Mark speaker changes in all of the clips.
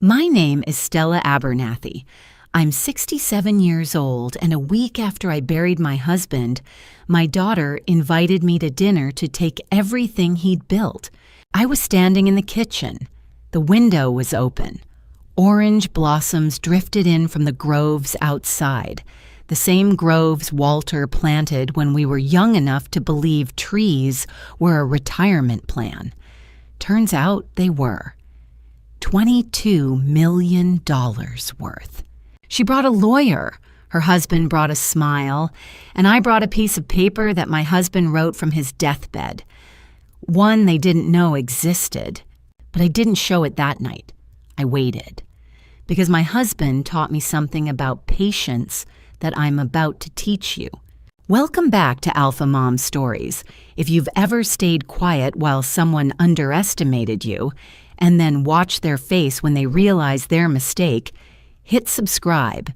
Speaker 1: My name is Stella Abernathy. I'm 67 years old, and a week after I buried my husband, my daughter invited me to dinner to take everything he'd built. I was standing in the kitchen. The window was open. Orange blossoms drifted in from the groves outside, the same groves Walter planted when we were young enough to believe trees were a retirement plan. Turns out they were. $22 million worth. She brought a lawyer. Her husband brought a smile, and I brought a piece of paper that my husband wrote from his deathbed. One they didn't know existed, but I didn't show it that night. I waited, because my husband taught me something about patience that I'm about to teach you. Welcome back to Alpha Mom Stories. If you've ever stayed quiet while someone underestimated you, and then watch their face when they realize their mistake, hit subscribe.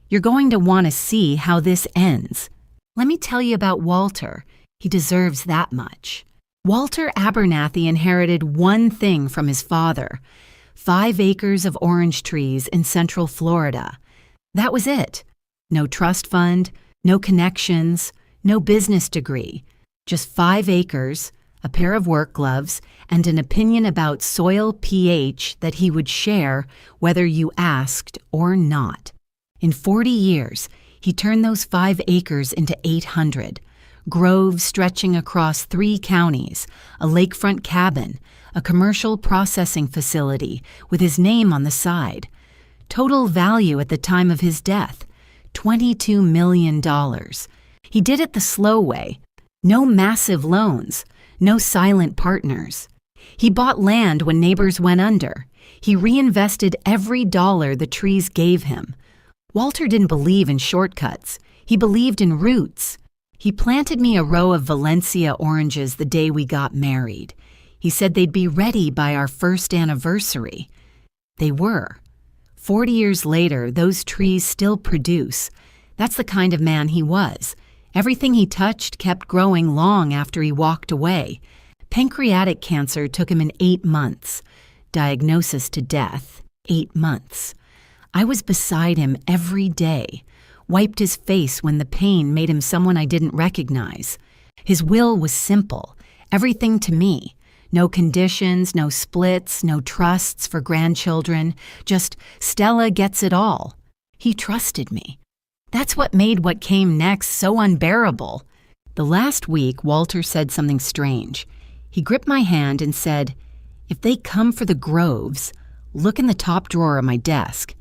Speaker 1: You're going to want to see how this ends. Let me tell you about Walter. He deserves that much. Walter Abernathy inherited one thing from his father: 5 acres of orange trees in Central Florida. That was it. No trust fund, no connections, no business degree. Just 5 acres, a pair of work gloves, and an opinion about soil pH that he would share whether you asked or not. In 40 years, he turned those 5 acres into 800, groves stretching across 3 counties, a lakefront cabin, a commercial processing facility with his name on the side. Total value at the time of his death, $22 million. He did it the slow way. No massive loans. No silent partners. He bought land when neighbors went under. He reinvested every dollar the trees gave him. Walter didn't believe in shortcuts. He believed in roots. He planted me a row of Valencia oranges the day we got married. He said they'd be ready by our first anniversary. They were. 40 years later, those trees still produce. That's the kind of man he was. Everything he touched kept growing long after he walked away. Pancreatic cancer took him in 8 months. Diagnosis to death, 8 months. I was beside him every day, wiped his face when the pain made him someone I didn't recognize. His will was simple, everything to me. No conditions, no splits, no trusts for grandchildren, just Stella gets it all. He trusted me. That's what made what came next so unbearable. The last week, Walter said something strange. He gripped my hand and said, "If they come for the groves, look in the top drawer of my desk."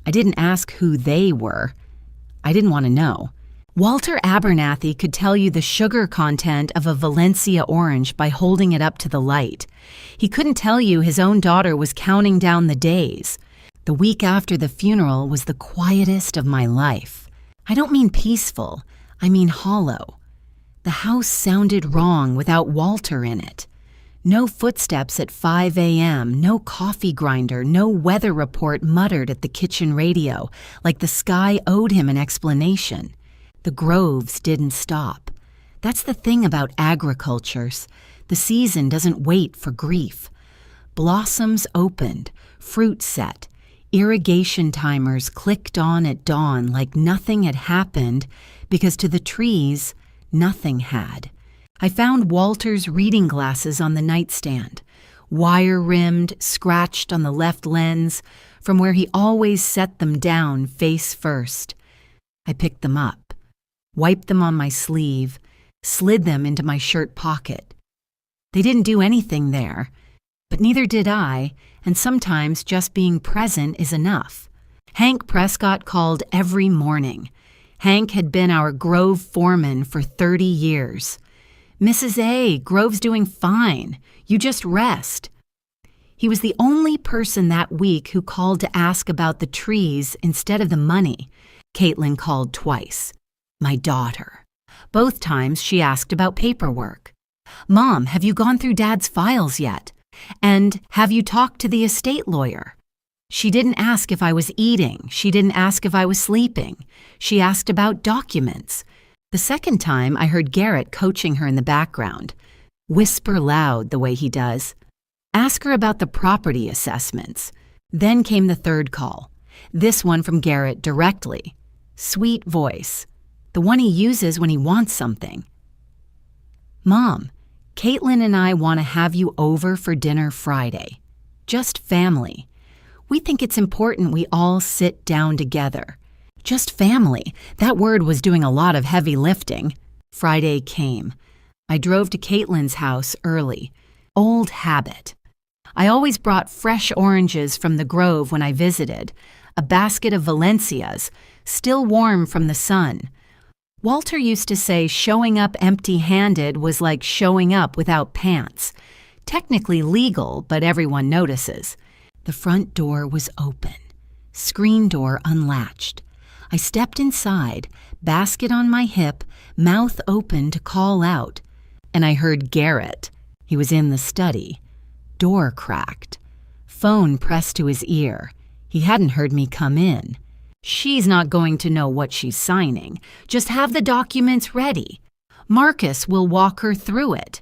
Speaker 1: I didn't ask who they were. I didn't want to know. Walter Abernathy could tell you the sugar content of a Valencia orange by holding it up to the light. He couldn't tell you his own daughter was counting down the days. The week after the funeral was the quietest of my life. I don't mean peaceful, I mean hollow. The house sounded wrong without Walter in it. No footsteps at 5 a.m., no coffee grinder, no weather report muttered at the kitchen radio, like the sky owed him an explanation. The groves didn't stop. That's the thing about agricultures. The season doesn't wait for grief. Blossoms opened, fruit set. Irrigation timers clicked on at dawn like nothing had happened because to the trees, nothing had. I found Walter's reading glasses on the nightstand, wire-rimmed, scratched on the left lens, from where he always set them down face first. I picked them up, wiped them on my sleeve, slid them into my shirt pocket. They didn't do anything there, but neither did I, and sometimes just being present is enough. Hank Prescott called every morning. Hank had been our Grove foreman for 30 years. "Mrs. A, Grove's doing fine. You just rest." He was the only person that week who called to ask about the trees instead of the money. Caitlin called twice. My daughter. Both times she asked about paperwork. "Mom, have you gone through Dad's files yet? And have you talked to the estate lawyer?" She didn't ask if I was eating. She didn't ask if I was sleeping. She asked about documents. The second time, I heard Garrett coaching her in the background. Whisper loud the way he does. Ask her about the property assessments. Then came the third call, this one from Garrett directly. Sweet voice, the one he uses when he wants something. Mom, Caitlin and I want to have you over for dinner Friday. Just family. We think it's important we all sit down together. Just family. That word was doing a lot of heavy lifting. Friday came. I drove to Caitlin's house early. Old habit. I always brought fresh oranges from the grove when I visited, a basket of Valencias, still warm from the sun. Walter used to say showing up empty-handed was like showing up without pants. Technically legal, but everyone notices. The front door was open. Screen door unlatched. I stepped inside, basket on my hip, mouth open to call out. And I heard Garrett. He was in the study. Door cracked. Phone pressed to his ear. He hadn't heard me come in. She's not going to know what she's signing. Just have the documents ready. Marcus will walk her through it.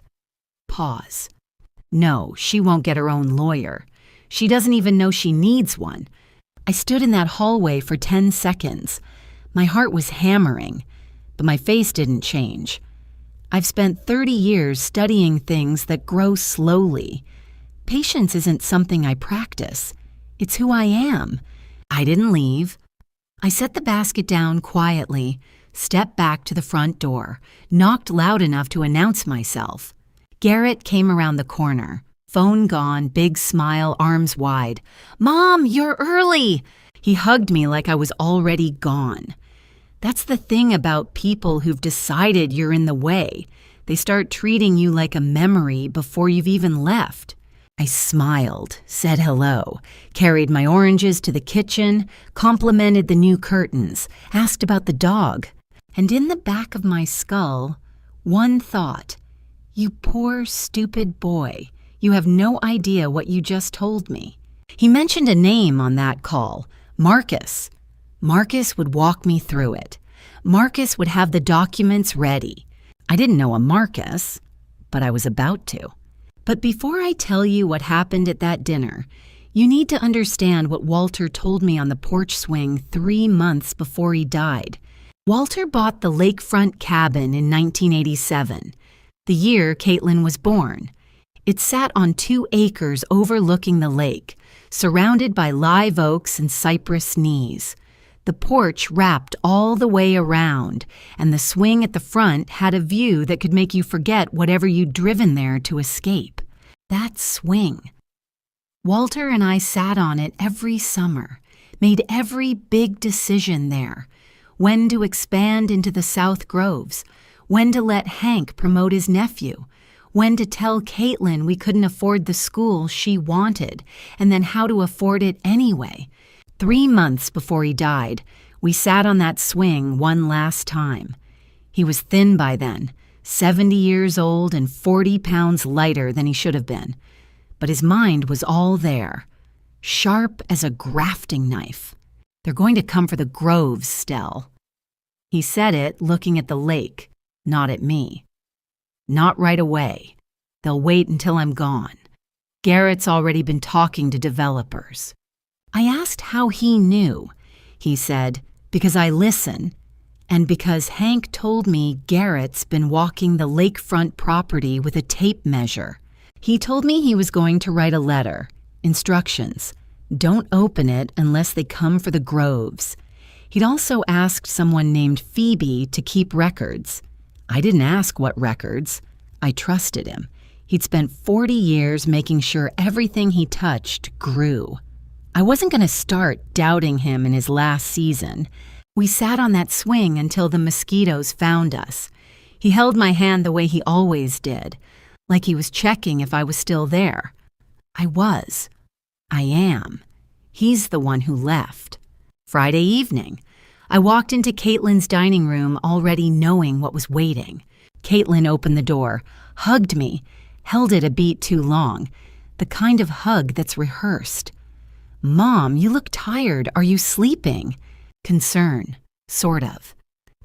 Speaker 1: Pause. No, she won't get her own lawyer. She doesn't even know she needs one. I stood in that hallway for 10 seconds. My heart was hammering, but my face didn't change. I've spent 30 years studying things that grow slowly. Patience isn't something I practice. It's who I am. I didn't leave. I set the basket down quietly, stepped back to the front door, knocked loud enough to announce myself. Garrett came around the corner. Phone gone, big smile, arms wide. Mom, you're early! He hugged me like I was already gone. That's the thing about people who've decided you're in the way. They start treating you like a memory before you've even left. I smiled, said hello, carried my oranges to the kitchen, complimented the new curtains, asked about the dog. And in the back of my skull, one thought, you poor, stupid boy. You have no idea what you just told me. He mentioned a name on that call, Marcus. Marcus would walk me through it. Marcus would have the documents ready. I didn't know a Marcus, but I was about to. But before I tell you what happened at that dinner, you need to understand what Walter told me on the porch swing 3 months before he died. Walter bought the lakefront cabin in 1987, the year Caitlin was born. It sat on 2 acres overlooking the lake, surrounded by live oaks and cypress knees. The porch wrapped all the way around, and the swing at the front had a view that could make you forget whatever you'd driven there to escape. That swing. Walter and I sat on it every summer, made every big decision there. When to expand into the South Groves, when to let Hank promote his nephew, when to tell Caitlin we couldn't afford the school she wanted, and then how to afford it anyway. 3 months before he died, we sat on that swing one last time. He was thin by then, 70 years old and 40 pounds lighter than he should have been. But his mind was all there, sharp as a grafting knife. They're going to come for the Groves, Stell. He said it looking at the lake, not at me. Not right away. They'll wait until I'm gone. Garrett's already been talking to developers. I asked how he knew. He said, because I listen, and because Hank told me Garrett's been walking the lakefront property with a tape measure. He told me he was going to write a letter, instructions. Don't open it unless they come for the Groves. He'd also asked someone named Phoebe to keep records. I didn't ask what records. I trusted him. He'd spent 40 years making sure everything he touched grew. I wasn't going to start doubting him in his last season. We sat on that swing until the mosquitoes found us. He held my hand the way he always did, like he was checking if I was still there. I was. I am. He's the one who left. Friday evening, I walked into Caitlin's dining room already knowing what was waiting. Caitlin opened the door, hugged me, held it a beat too long, the kind of hug that's rehearsed. Mom, you look tired. Are you sleeping? Concern, sort of.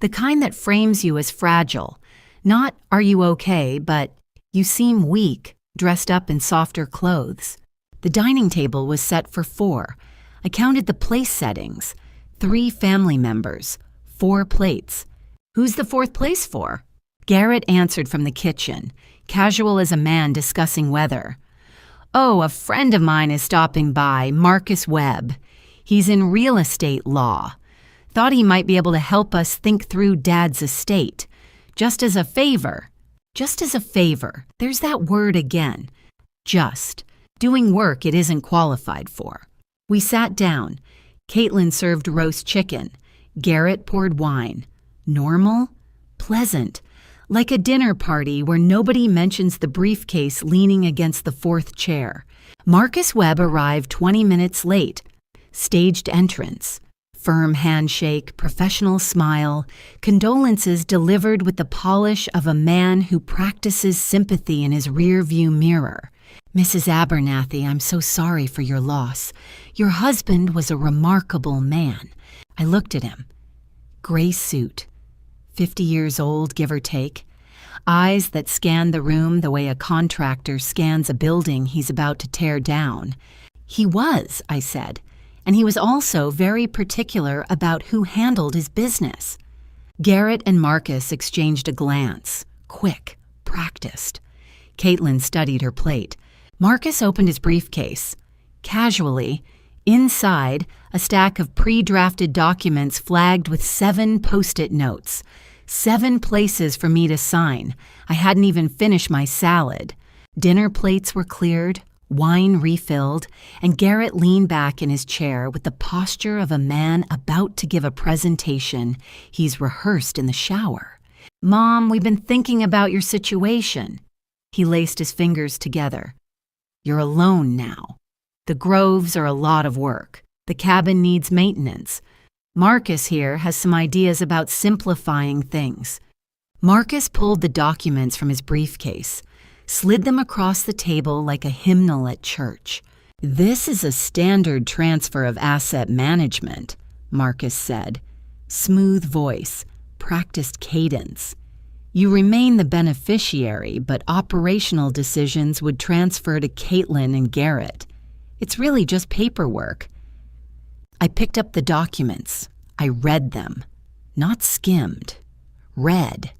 Speaker 1: The kind that frames you as fragile. Not, are you okay, but you seem weak, dressed up in softer clothes. The dining table was set for 4. I counted the place settings. 3 family members, 4 plates. Who's the 4th place for? Garrett answered from the kitchen, casual as a man discussing weather. Oh, a friend of mine is stopping by, Marcus Webb. He's in real estate law. Thought he might be able to help us think through Dad's estate. Just as a favor. Just as a favor. There's that word again. Just. Doing work it isn't qualified for. We sat down. Caitlin served roast chicken. Garrett poured wine. Normal? Pleasant. Like a dinner party where nobody mentions the briefcase leaning against the 4th chair. Marcus Webb arrived 20 minutes late. Staged entrance. Firm handshake, professional smile, condolences delivered with the polish of a man who practices sympathy in his rearview mirror. Mrs. Abernathy, I'm so sorry for your loss. Your husband was a remarkable man. I looked at him. Gray suit. 50 years old, give or take. Eyes that scanned the room the way a contractor scans a building he's about to tear down. He was, I said, and he was also very particular about who handled his business. Garrett and Marcus exchanged a glance, quick, practiced. Caitlin studied her plate. Marcus opened his briefcase. Casually, inside, a stack of pre-drafted documents flagged with 7 post-it notes. 7 places for me to sign. I hadn't even finished my salad. Dinner plates were cleared, wine refilled, and Garrett leaned back in his chair with the posture of a man about to give a presentation he's rehearsed in the shower. Mom, we've been thinking about your situation. He laced his fingers together. You're alone now. The Groves are a lot of work. The cabin needs maintenance. Marcus here has some ideas about simplifying things. Marcus pulled the documents from his briefcase, slid them across the table like a hymnal at church. This is a standard transfer of asset management, Marcus said. Smooth voice, practiced cadence. You remain the beneficiary, but operational decisions would transfer to Caitlin and Garrett. It's really just paperwork. I picked up the documents. I read them. Not skimmed. Read.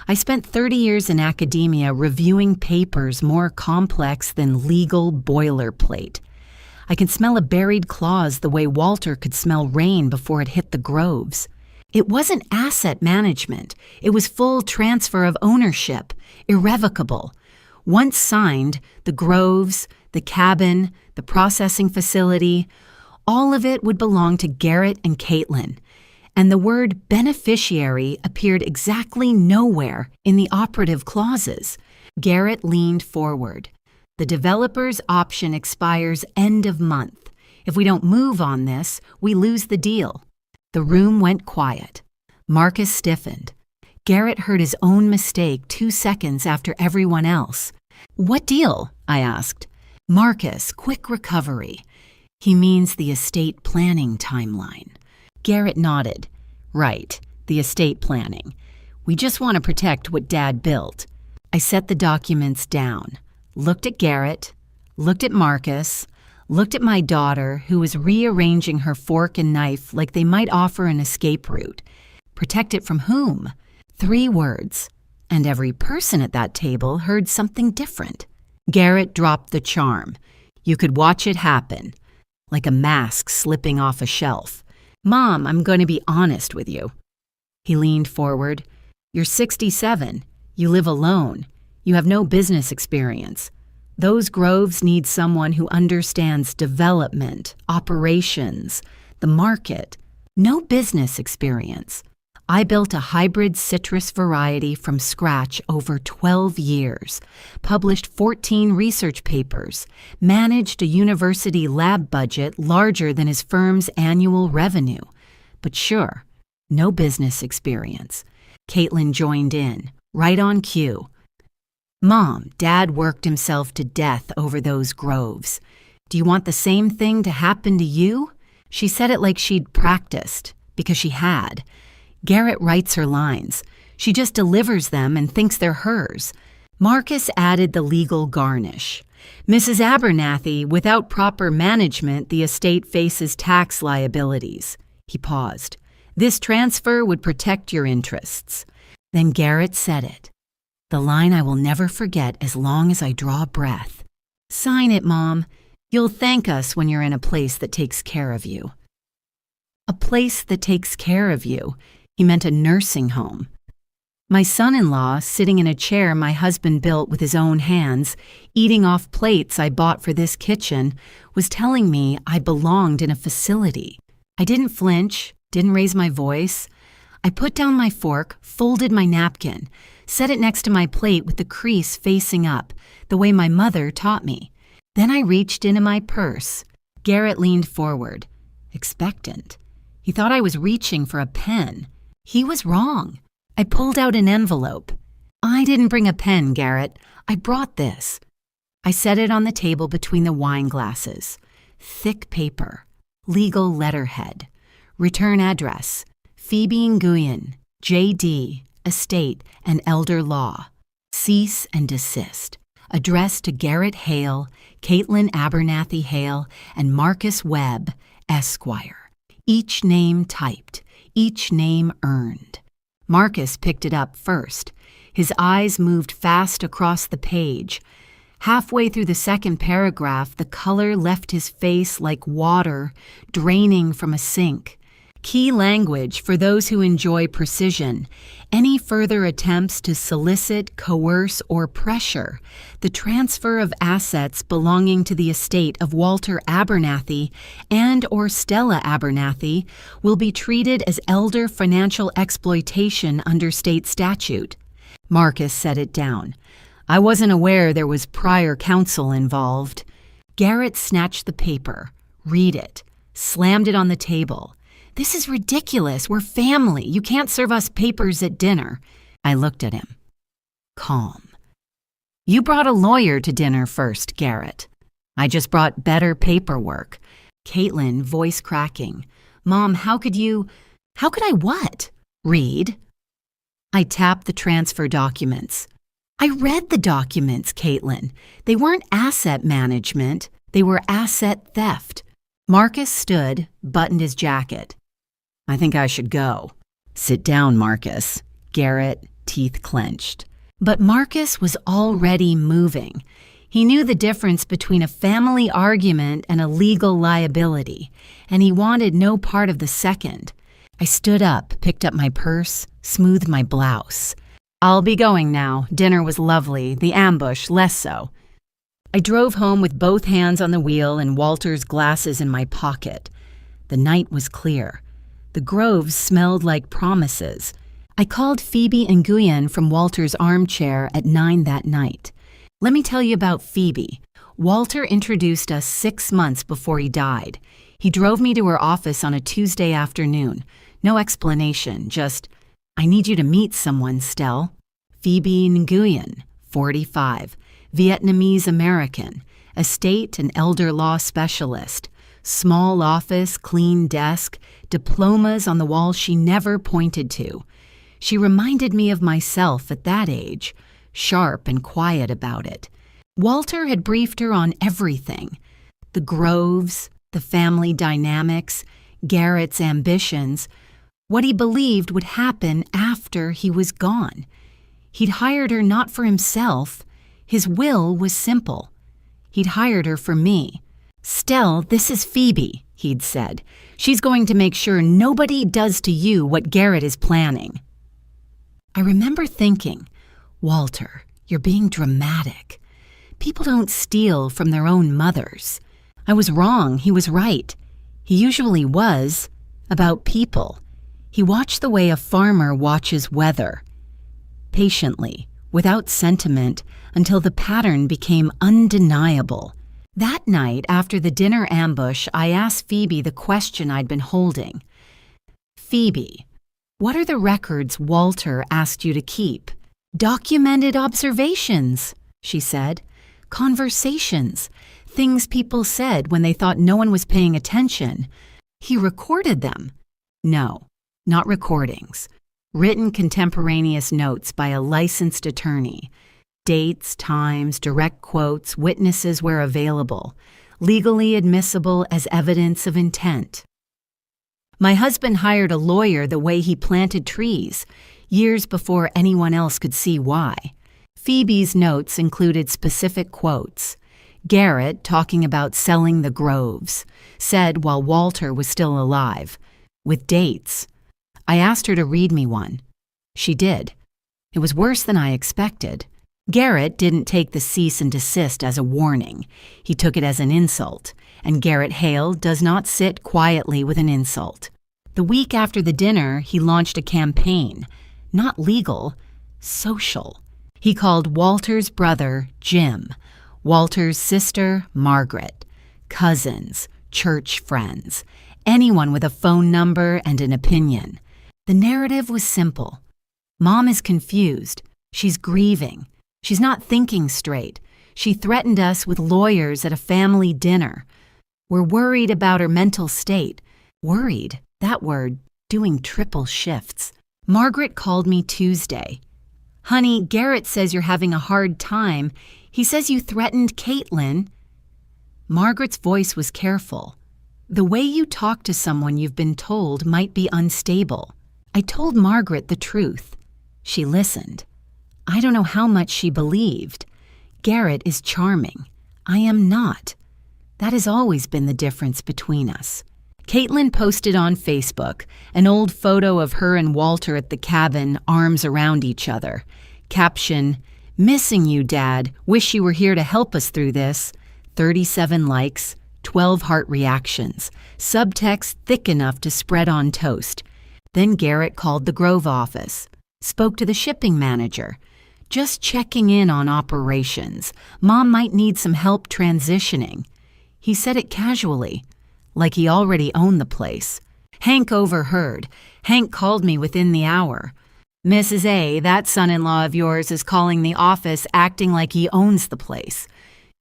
Speaker 1: I spent 30 years in academia reviewing papers more complex than legal boilerplate. I can smell a buried clause the way Walter could smell rain before it hit the Groves. It wasn't asset management. It was full transfer of ownership, irrevocable. Once signed, the Groves, the cabin, the processing facility, all of it would belong to Garrett and Caitlin, and the word beneficiary appeared exactly nowhere in the operative clauses. Garrett leaned forward. The developer's option expires end of month. If we don't move on this, we lose the deal. The room went quiet. Marcus stiffened. Garrett heard his own mistake 2 seconds after everyone else. What deal? I asked. Marcus, quick recovery. He means the estate planning timeline. Garrett nodded. Right, the estate planning. We just want to protect what Dad built. I set the documents down, looked at Garrett, looked at Marcus, looked at my daughter, who was rearranging her fork and knife like they might offer an escape route. Protect it from whom? 3 words. And every person at that table heard something different. Garrett dropped the charm. You could watch it happen. Like a mask slipping off a shelf. Mom, I'm going to be honest with you. He leaned forward. You're 67. You live alone. You have no business experience. Those Groves need someone who understands development, operations, the market. No business experience. I built a hybrid citrus variety from scratch over 12 years, published 14 research papers, managed a university lab budget larger than his firm's annual revenue. But sure, no business experience. Caitlin joined in, right on cue. Mom, Dad worked himself to death over those Groves. Do you want the same thing to happen to you? She said it like she'd practiced, because she had. Garrett writes her lines. She just delivers them and thinks they're hers. Marcus added the legal garnish. Mrs. Abernathy, without proper management, the estate faces tax liabilities. He paused. This transfer would protect your interests. Then Garrett said it. The line I will never forget as long as I draw breath. Sign it, Mom. You'll thank us when you're in a place that takes care of you. A place that takes care of you. He meant a nursing home. My son-in-law, sitting in a chair my husband built with his own hands, eating off plates I bought for this kitchen, was telling me I belonged in a facility. I didn't flinch, didn't raise my voice. I put down my fork, folded my napkin, set it next to my plate with the crease facing up, the way my mother taught me. Then I reached into my purse. Garrett leaned forward, expectant. He thought I was reaching for a pen. He was wrong. I pulled out an envelope. I didn't bring a pen, Garrett. I brought this. I set it on the table between the wine glasses. Thick paper. Legal letterhead. Return address. Phoebe Nguyen, J.D., Estate and Elder Law. Cease and desist. Addressed to Garrett Hale, Caitlin Abernathy Hale, and Marcus Webb, Esquire. Each name typed. Each name earned. Marcus picked it up first. His eyes moved fast across the page. Halfway through the second paragraph, the color left his face like water draining from a sink. Key language for those who enjoy precision. Any further attempts to solicit, coerce, or pressure the transfer of assets belonging to the estate of Walter Abernathy and or Stella Abernathy will be treated as elder financial exploitation under state statute. Marcus set it down. I wasn't aware there was prior counsel involved. Garrett snatched the paper, read it, slammed it on the table. This is ridiculous. We're family. You can't serve us papers at dinner. I looked at him. Calm. You brought a lawyer to dinner first, Garrett. I just brought better paperwork. Caitlin, voice cracking. Mom, how could I what? Read. I tapped the transfer documents. I read the documents, Caitlin. They weren't asset management. They were asset theft. Marcus stood, buttoned his jacket. I think I should go. Sit down, Marcus. Garrett, teeth clenched. But Marcus was already moving. He knew the difference between a family argument and a legal liability, and he wanted no part of the second. I stood up, picked up my purse, smoothed my blouse. I'll be going now. Dinner was lovely, the ambush less so. I drove home with both hands on the wheel and Walter's glasses in my pocket. The night was clear. The groves smelled like promises. I called Phoebe Nguyen from Walter's armchair at 9 that night. Let me tell you about Phoebe. Walter introduced us 6 months before he died. He drove me to her office on a Tuesday afternoon. No explanation, just, I need you to meet someone, Stell. Phoebe Nguyen, 45, Vietnamese American, estate and elder law specialist. Small office, clean desk, diplomas on the wall she never pointed to. She reminded me of myself at that age, sharp and quiet about it. Walter had briefed her on everything. The groves, the family dynamics, Garrett's ambitions, what he believed would happen after he was gone. He'd hired her not for himself. His will was simple. He'd hired her for me. Stell, this is Phoebe, he'd said. She's going to make sure nobody does to you what Garrett is planning. I remember thinking, Walter, you're being dramatic. People don't steal from their own mothers. I was wrong, he was right. He usually was, about people. He watched the way a farmer watches weather. Patiently, without sentiment, until the pattern became undeniable. That night, after the dinner ambush, I asked Phoebe the question I'd been holding. Phoebe, what are the records Walter asked you to keep? Documented observations, she said. Conversations. Things people said when they thought no one was paying attention. He recorded them. No, not recordings. Written contemporaneous notes by a licensed attorney. Dates, times, direct quotes, witnesses where available, legally admissible as evidence of intent. My husband hired a lawyer the way he planted trees, years before anyone else could see why. Phoebe's notes included specific quotes. Garrett, talking about selling the groves, said while Walter was still alive, with dates. I asked her to read me one. She did. It was worse than I expected. Garrett didn't take the cease and desist as a warning. He took it as an insult, and Garrett Hale does not sit quietly with an insult. The week after the dinner, he launched a campaign, not legal, social. He called Walter's brother Jim, Walter's sister Margaret, cousins, church friends, anyone with a phone number and an opinion. The narrative was simple. Mom is confused. She's grieving. She's not thinking straight. She threatened us with lawyers at a family dinner. We're worried about her mental state. Worried, that word, doing triple shifts. Margaret called me Tuesday. Honey, Garrett says you're having a hard time. He says you threatened Caitlin. Margaret's voice was careful. The way you talk to someone you've been told might be unstable. I told Margaret the truth. She listened. I don't know how much she believed. Garrett is charming. I am not. That has always been the difference between us. Caitlin posted on Facebook an old photo of her and Walter at the cabin, arms around each other. Caption, "Missing you, Dad. Wish you were here to help us through this." 37 likes, 12 heart reactions. Subtext thick enough to spread on toast. Then Garrett called the Grove office. Spoke to the shipping manager. Just checking in on operations. Mom might need some help transitioning. He said it casually, like he already owned the place. Hank overheard. Hank called me within the hour. Mrs. A, that son-in-law of yours is calling the office acting like he owns the place.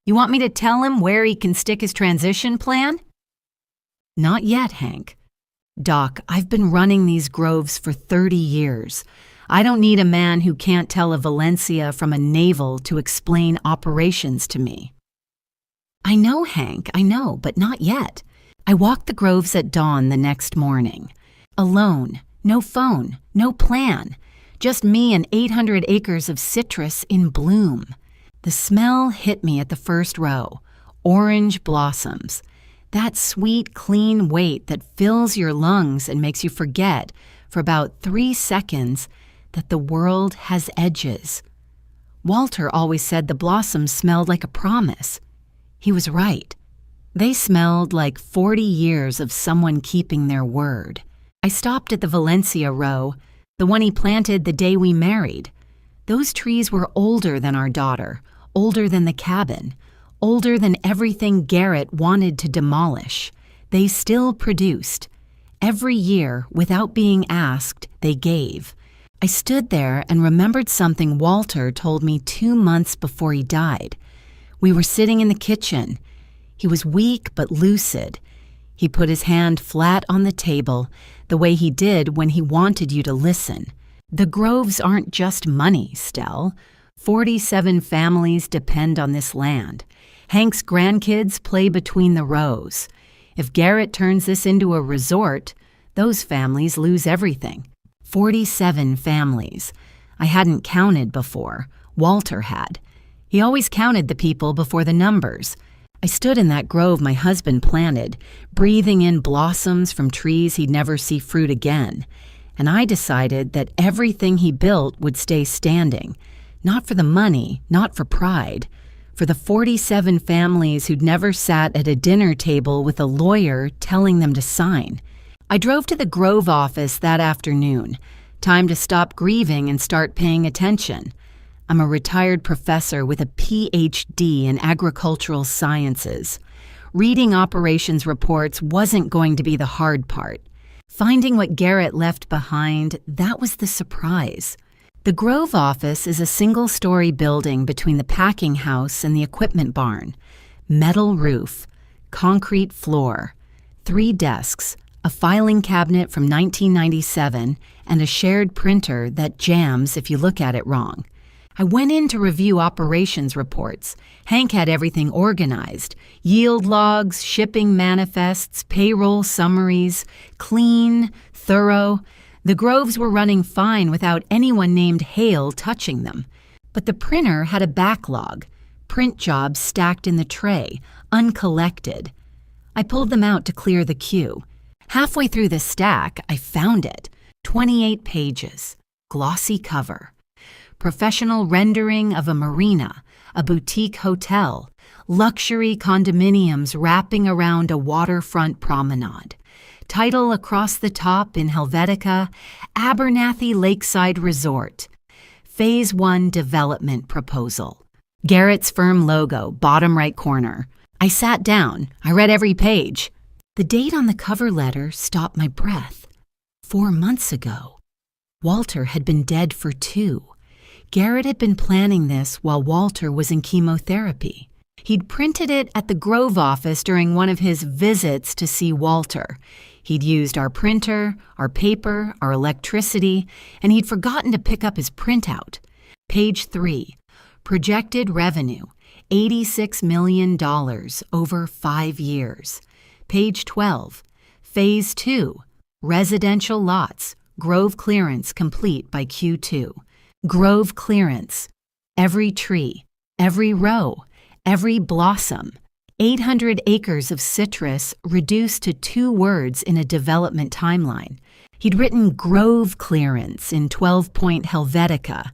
Speaker 1: You want me to tell him where he can stick his transition plan? Not yet, Hank. Doc, I've been running these groves for 30 years. I don't need a man who can't tell a Valencia from a navel to explain operations to me. I know, Hank, I know, but not yet. I walked the groves at dawn the next morning. Alone, no phone, no plan. Just me and 800 acres of citrus in bloom. The smell hit me at the first row. Orange blossoms. That sweet, clean weight that fills your lungs and makes you forget, for about 3 seconds, that the world has edges. Walter always said the blossoms smelled like a promise. He was right. They smelled like 40 years of someone keeping their word. I stopped at the Valencia row, the one he planted the day we married. Those trees were older than our daughter, older than the cabin, older than everything Garrett wanted to demolish. They still produced. Every year, without being asked, they gave. I stood there and remembered something Walter told me 2 months before he died. We were sitting in the kitchen. He was weak but lucid. He put his hand flat on the table, the way he did when he wanted you to listen. The groves aren't just money, Stell. 47 families depend on this land. Hank's grandkids play between the rows. If Garrett turns this into a resort, those families lose everything. 47 families. I hadn't counted before. Walter had. He always counted the people before the numbers. I stood in that grove my husband planted, breathing in blossoms from trees he'd never see fruit again. And I decided that everything he built would stay standing. Not for the money, not for pride. For the 47 families who'd never sat at a dinner table with a lawyer telling them to sign. I drove to the Grove office that afternoon. Time to stop grieving and start paying attention. I'm a retired professor with a PhD in agricultural sciences. Reading operations reports wasn't going to be the hard part. Finding what Garrett left behind, that was the surprise. The Grove office is a single-story building between the packing house and the equipment barn. Metal roof, concrete floor, 3 desks, a filing cabinet from 1997, and a shared printer that jams if you look at it wrong. I went in to review operations reports. Hank had everything organized. Yield logs, shipping manifests, payroll summaries, clean, thorough. The Groves were running fine without anyone named Hale touching them. But the printer had a backlog, print jobs stacked in the tray, uncollected. I pulled them out to clear the queue. Halfway through the stack, I found it. 28 pages, glossy cover. Professional rendering of a marina, a boutique hotel, luxury condominiums wrapping around a waterfront promenade. Title across the top in Helvetica, Abernathy Lakeside Resort. Phase 1 development proposal. Garrett's firm logo, bottom right corner. I sat down. I read every page. The date on the cover letter stopped my breath. 4 months ago. Walter had been dead for 2. Garrett had been planning this while Walter was in chemotherapy. He'd printed it at the Grove office during one of his visits to see Walter. He'd used our printer, our paper, our electricity, and he'd forgotten to pick up his printout. Page 3. Projected revenue, $86 million over 5 years. Page 12. Phase 2. Residential lots, Grove clearance complete by Q2. Grove clearance. Every tree, every row, every blossom. 800 acres of citrus reduced to 2 words in a development timeline. He'd written Grove clearance in 12-point Helvetica,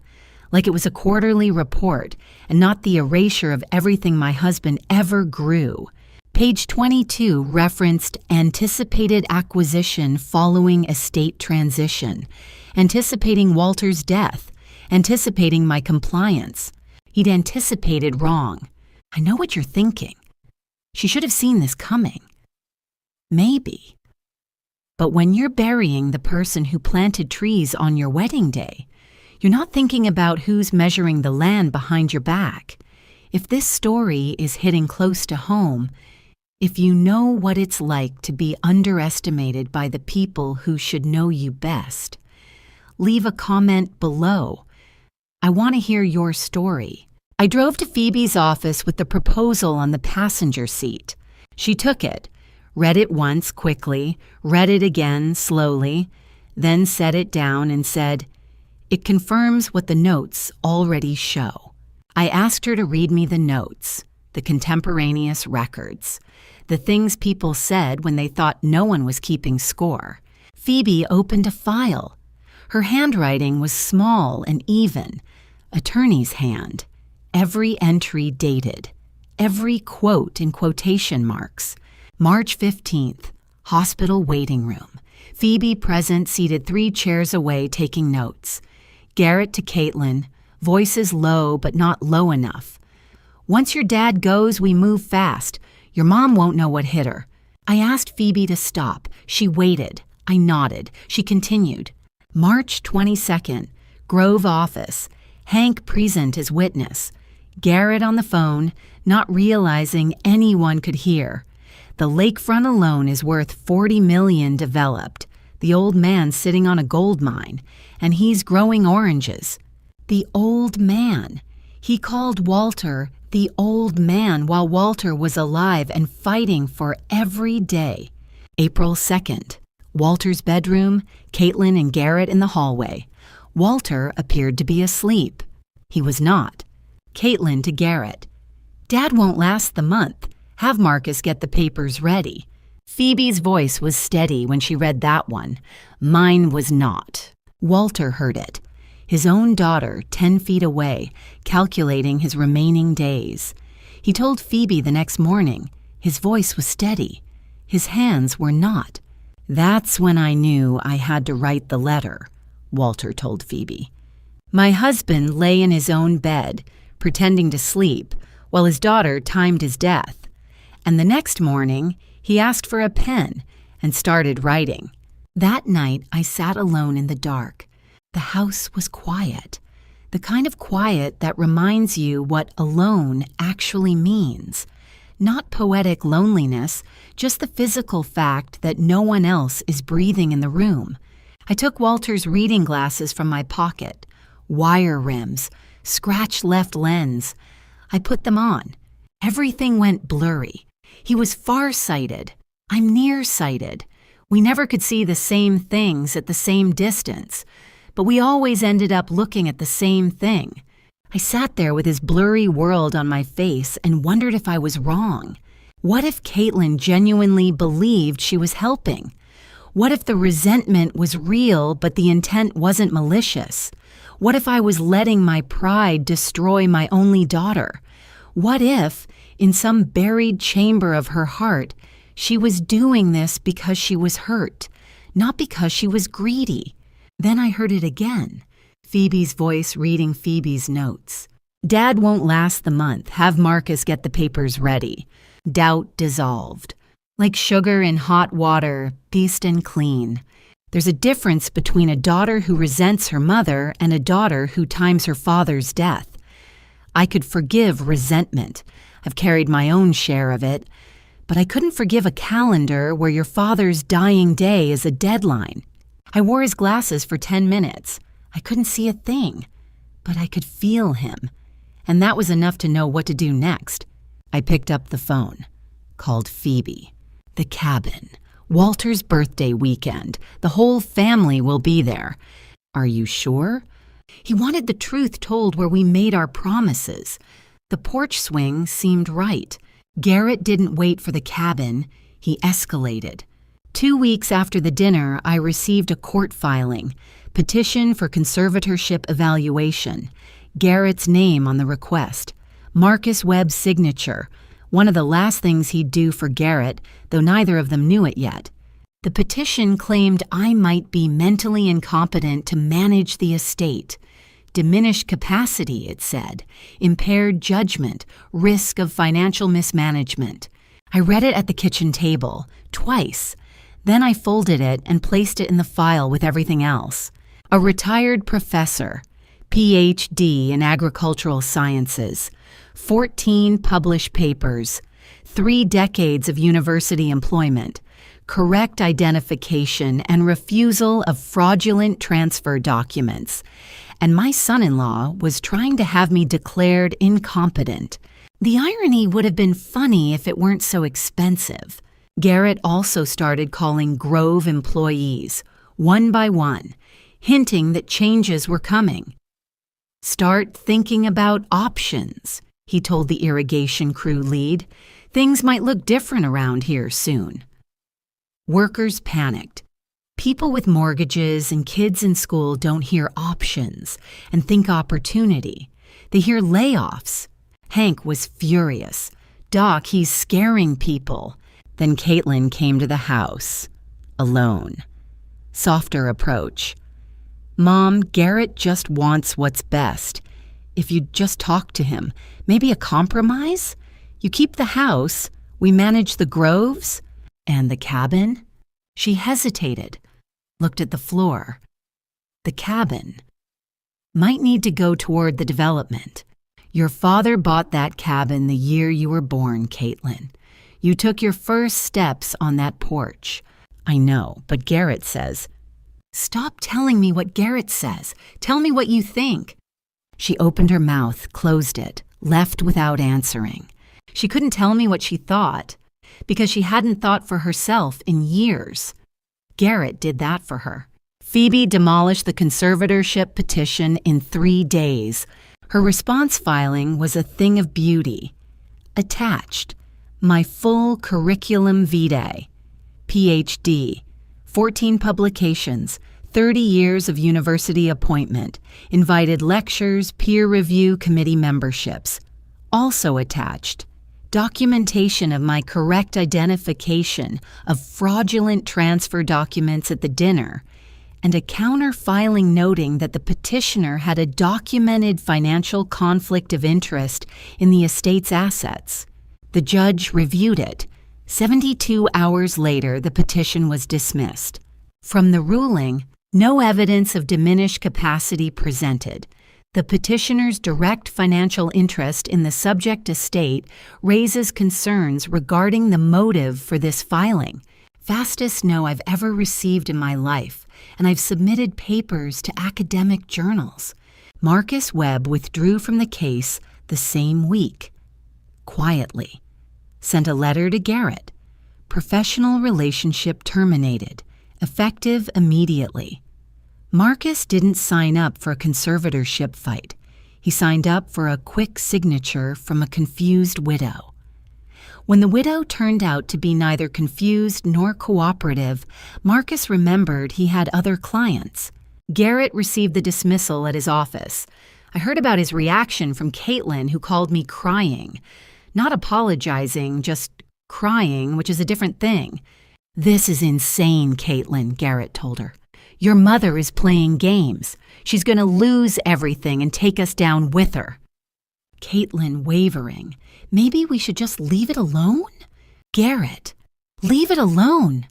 Speaker 1: like it was a quarterly report and not the erasure of everything my husband ever grew. Page 22 referenced anticipated acquisition following estate transition, anticipating Walter's death, anticipating my compliance. He'd anticipated wrong. I know what you're thinking. She should have seen this coming. Maybe. But when you're burying the person who planted trees on your wedding day, you're not thinking about who's measuring the land behind your back. If this story is hitting close to home, if you know what it's like to be underestimated by the people who should know you best, leave a comment below. I want to hear your story. I drove to Phoebe's office with the proposal on the passenger seat. She took it, read it once quickly, read it again slowly, then set it down and said, "It confirms what the notes already show." I asked her to read me the notes, the contemporaneous records, the things people said when they thought no one was keeping score. Phoebe opened a file. Her handwriting was small and even, attorney's hand. Every entry dated, every quote in quotation marks. March 15th, hospital waiting room. Phoebe present, seated 3 chairs away, taking notes. Garrett to Caitlin, voices low but not low enough. "Once your dad goes, we move fast. Your mom won't know what hit her." I asked Phoebe to stop. She waited. I nodded. She continued. March 22nd, Grove office. Hank present as witness. Garrett on the phone, not realizing anyone could hear. The lakefront alone is worth $40 million developed. The old man sitting on a gold mine, and he's growing oranges. The old man. He called Walter the old man while Walter was alive and fighting for every day. April 2nd. Walter's bedroom, Caitlin and Garrett in the hallway. Walter appeared to be asleep. He was not. Caitlin to Garrett. "Dad won't last the month. Have Marcus get the papers ready." Phoebe's voice was steady when she read that one. Mine was not. Walter heard it. His own daughter, 10 feet away, calculating his remaining days. He told Phoebe the next morning. His voice was steady. His hands were not. "That's when I knew I had to write the letter," Walter told Phoebe. My husband lay in his own bed, pretending to sleep, while his daughter timed his death. And the next morning, he asked for a pen and started writing. That night, I sat alone in the dark. The house was quiet, the kind of quiet that reminds you what alone actually means. Not poetic loneliness, just the physical fact that no one else is breathing in the room. I took Walter's reading glasses from my pocket, wire rims, scratched left lens. I put them on. Everything went blurry. He was far-sighted. I'm nearsighted. We never could see the same things at the same distance, but we always ended up looking at the same thing. I sat there with his blurry world on my face and wondered if I was wrong. What if Caitlin genuinely believed she was helping? What if the resentment was real but the intent wasn't malicious? What if I was letting my pride destroy my only daughter? What if, in some buried chamber of her heart, she was doing this because she was hurt, not because she was greedy? Then I heard it again, Phoebe's voice reading Phoebe's notes. Dad won't last the month. Have Marcus get the papers ready. Doubt dissolved. Like sugar in hot water, beast and clean. There's a difference between a daughter who resents her mother and a daughter who times her father's death. I could forgive resentment. I've carried my own share of it. But I couldn't forgive a calendar where your father's dying day is a deadline. I wore his glasses for 10 minutes. I couldn't see a thing, but I could feel him. And that was enough to know what to do next. I picked up the phone, called Phoebe. The cabin. Walter's birthday weekend. The whole family will be there. Are you sure? He wanted the truth told where we made our promises. The porch swing seemed right. Garrett didn't wait for the cabin. He escalated. 2 weeks after the dinner, I received a court filing, petition for conservatorship evaluation, Garrett's name on the request, Marcus Webb's signature, one of the last things he'd do for Garrett, though neither of them knew it yet. The petition claimed I might be mentally incompetent to manage the estate. Diminished capacity, it said, impaired judgment, risk of financial mismanagement. I read it at the kitchen table, twice. Then I folded it and placed it in the file with everything else. A retired professor, Ph.D. in agricultural sciences, 14 published papers, 3 decades of university employment, correct identification and refusal of fraudulent transfer documents. And my son-in-law was trying to have me declared incompetent. The irony would have been funny if it weren't so expensive. Garrett also started calling Grove employees, one by one, hinting that changes were coming. Start thinking about options, he told the irrigation crew lead. Things might look different around here soon. Workers panicked. People with mortgages and kids in school don't hear options and think opportunity. They hear layoffs. Hank was furious. Doc, he's scaring people. Then Caitlin came to the house, alone. Softer approach. Mom, Garrett just wants what's best. If you'd just talk to him, maybe a compromise? You keep the house, we manage the groves, and the cabin? She hesitated, looked at the floor. The cabin. Might need to go toward the development. Your father bought that cabin the year you were born, Caitlin. You took your first steps on that porch. I know, but Garrett says, "Stop telling me what Garrett says. Tell me what you think." She opened her mouth, closed it, left without answering. She couldn't tell me what she thought, because she hadn't thought for herself in years. Garrett did that for her. Phoebe demolished the conservatorship petition in 3 days. Her response filing was a thing of beauty. Attached, my full curriculum vitae, Ph.D., 14 publications, 30 years of university appointment, invited lectures, peer review committee memberships. Also attached, documentation of my correct identification of fraudulent transfer documents at the dinner, and a counter-filing noting that the petitioner had a documented financial conflict of interest in the estate's assets. The judge reviewed it. 72 hours later, the petition was dismissed. From the ruling, no evidence of diminished capacity presented. The petitioner's direct financial interest in the subject estate raises concerns regarding the motive for this filing. Fastest no I've ever received in my life, and I've submitted papers to academic journals. Marcus Webb withdrew from the case the same week, quietly, sent a letter to Garrett. Professional relationship terminated, effective immediately. Marcus didn't sign up for a conservatorship fight. He signed up for a quick signature from a confused widow. When the widow turned out to be neither confused nor cooperative, Marcus remembered he had other clients. Garrett received the dismissal at his office. I heard about his reaction from Caitlin, who called me crying. Not apologizing, just crying, which is a different thing. "This is insane, Caitlin," Garrett told her. "Your mother is playing games. She's going to lose everything and take us down with her." Caitlin wavering. "Maybe we should just leave it alone?" Garrett, "Leave it alone.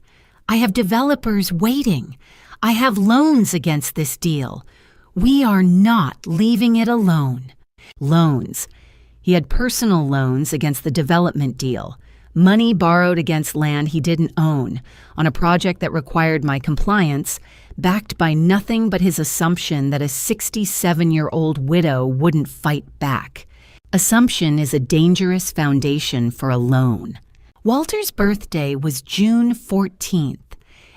Speaker 1: I have developers waiting. I have loans against this deal. We are not leaving it alone." Loans. He had personal loans against the development deal. Money borrowed against land he didn't own, on a project that required my compliance, backed by nothing but his assumption that a 67-year-old widow wouldn't fight back. Assumption is a dangerous foundation for a loan. Walter's birthday was June 14th.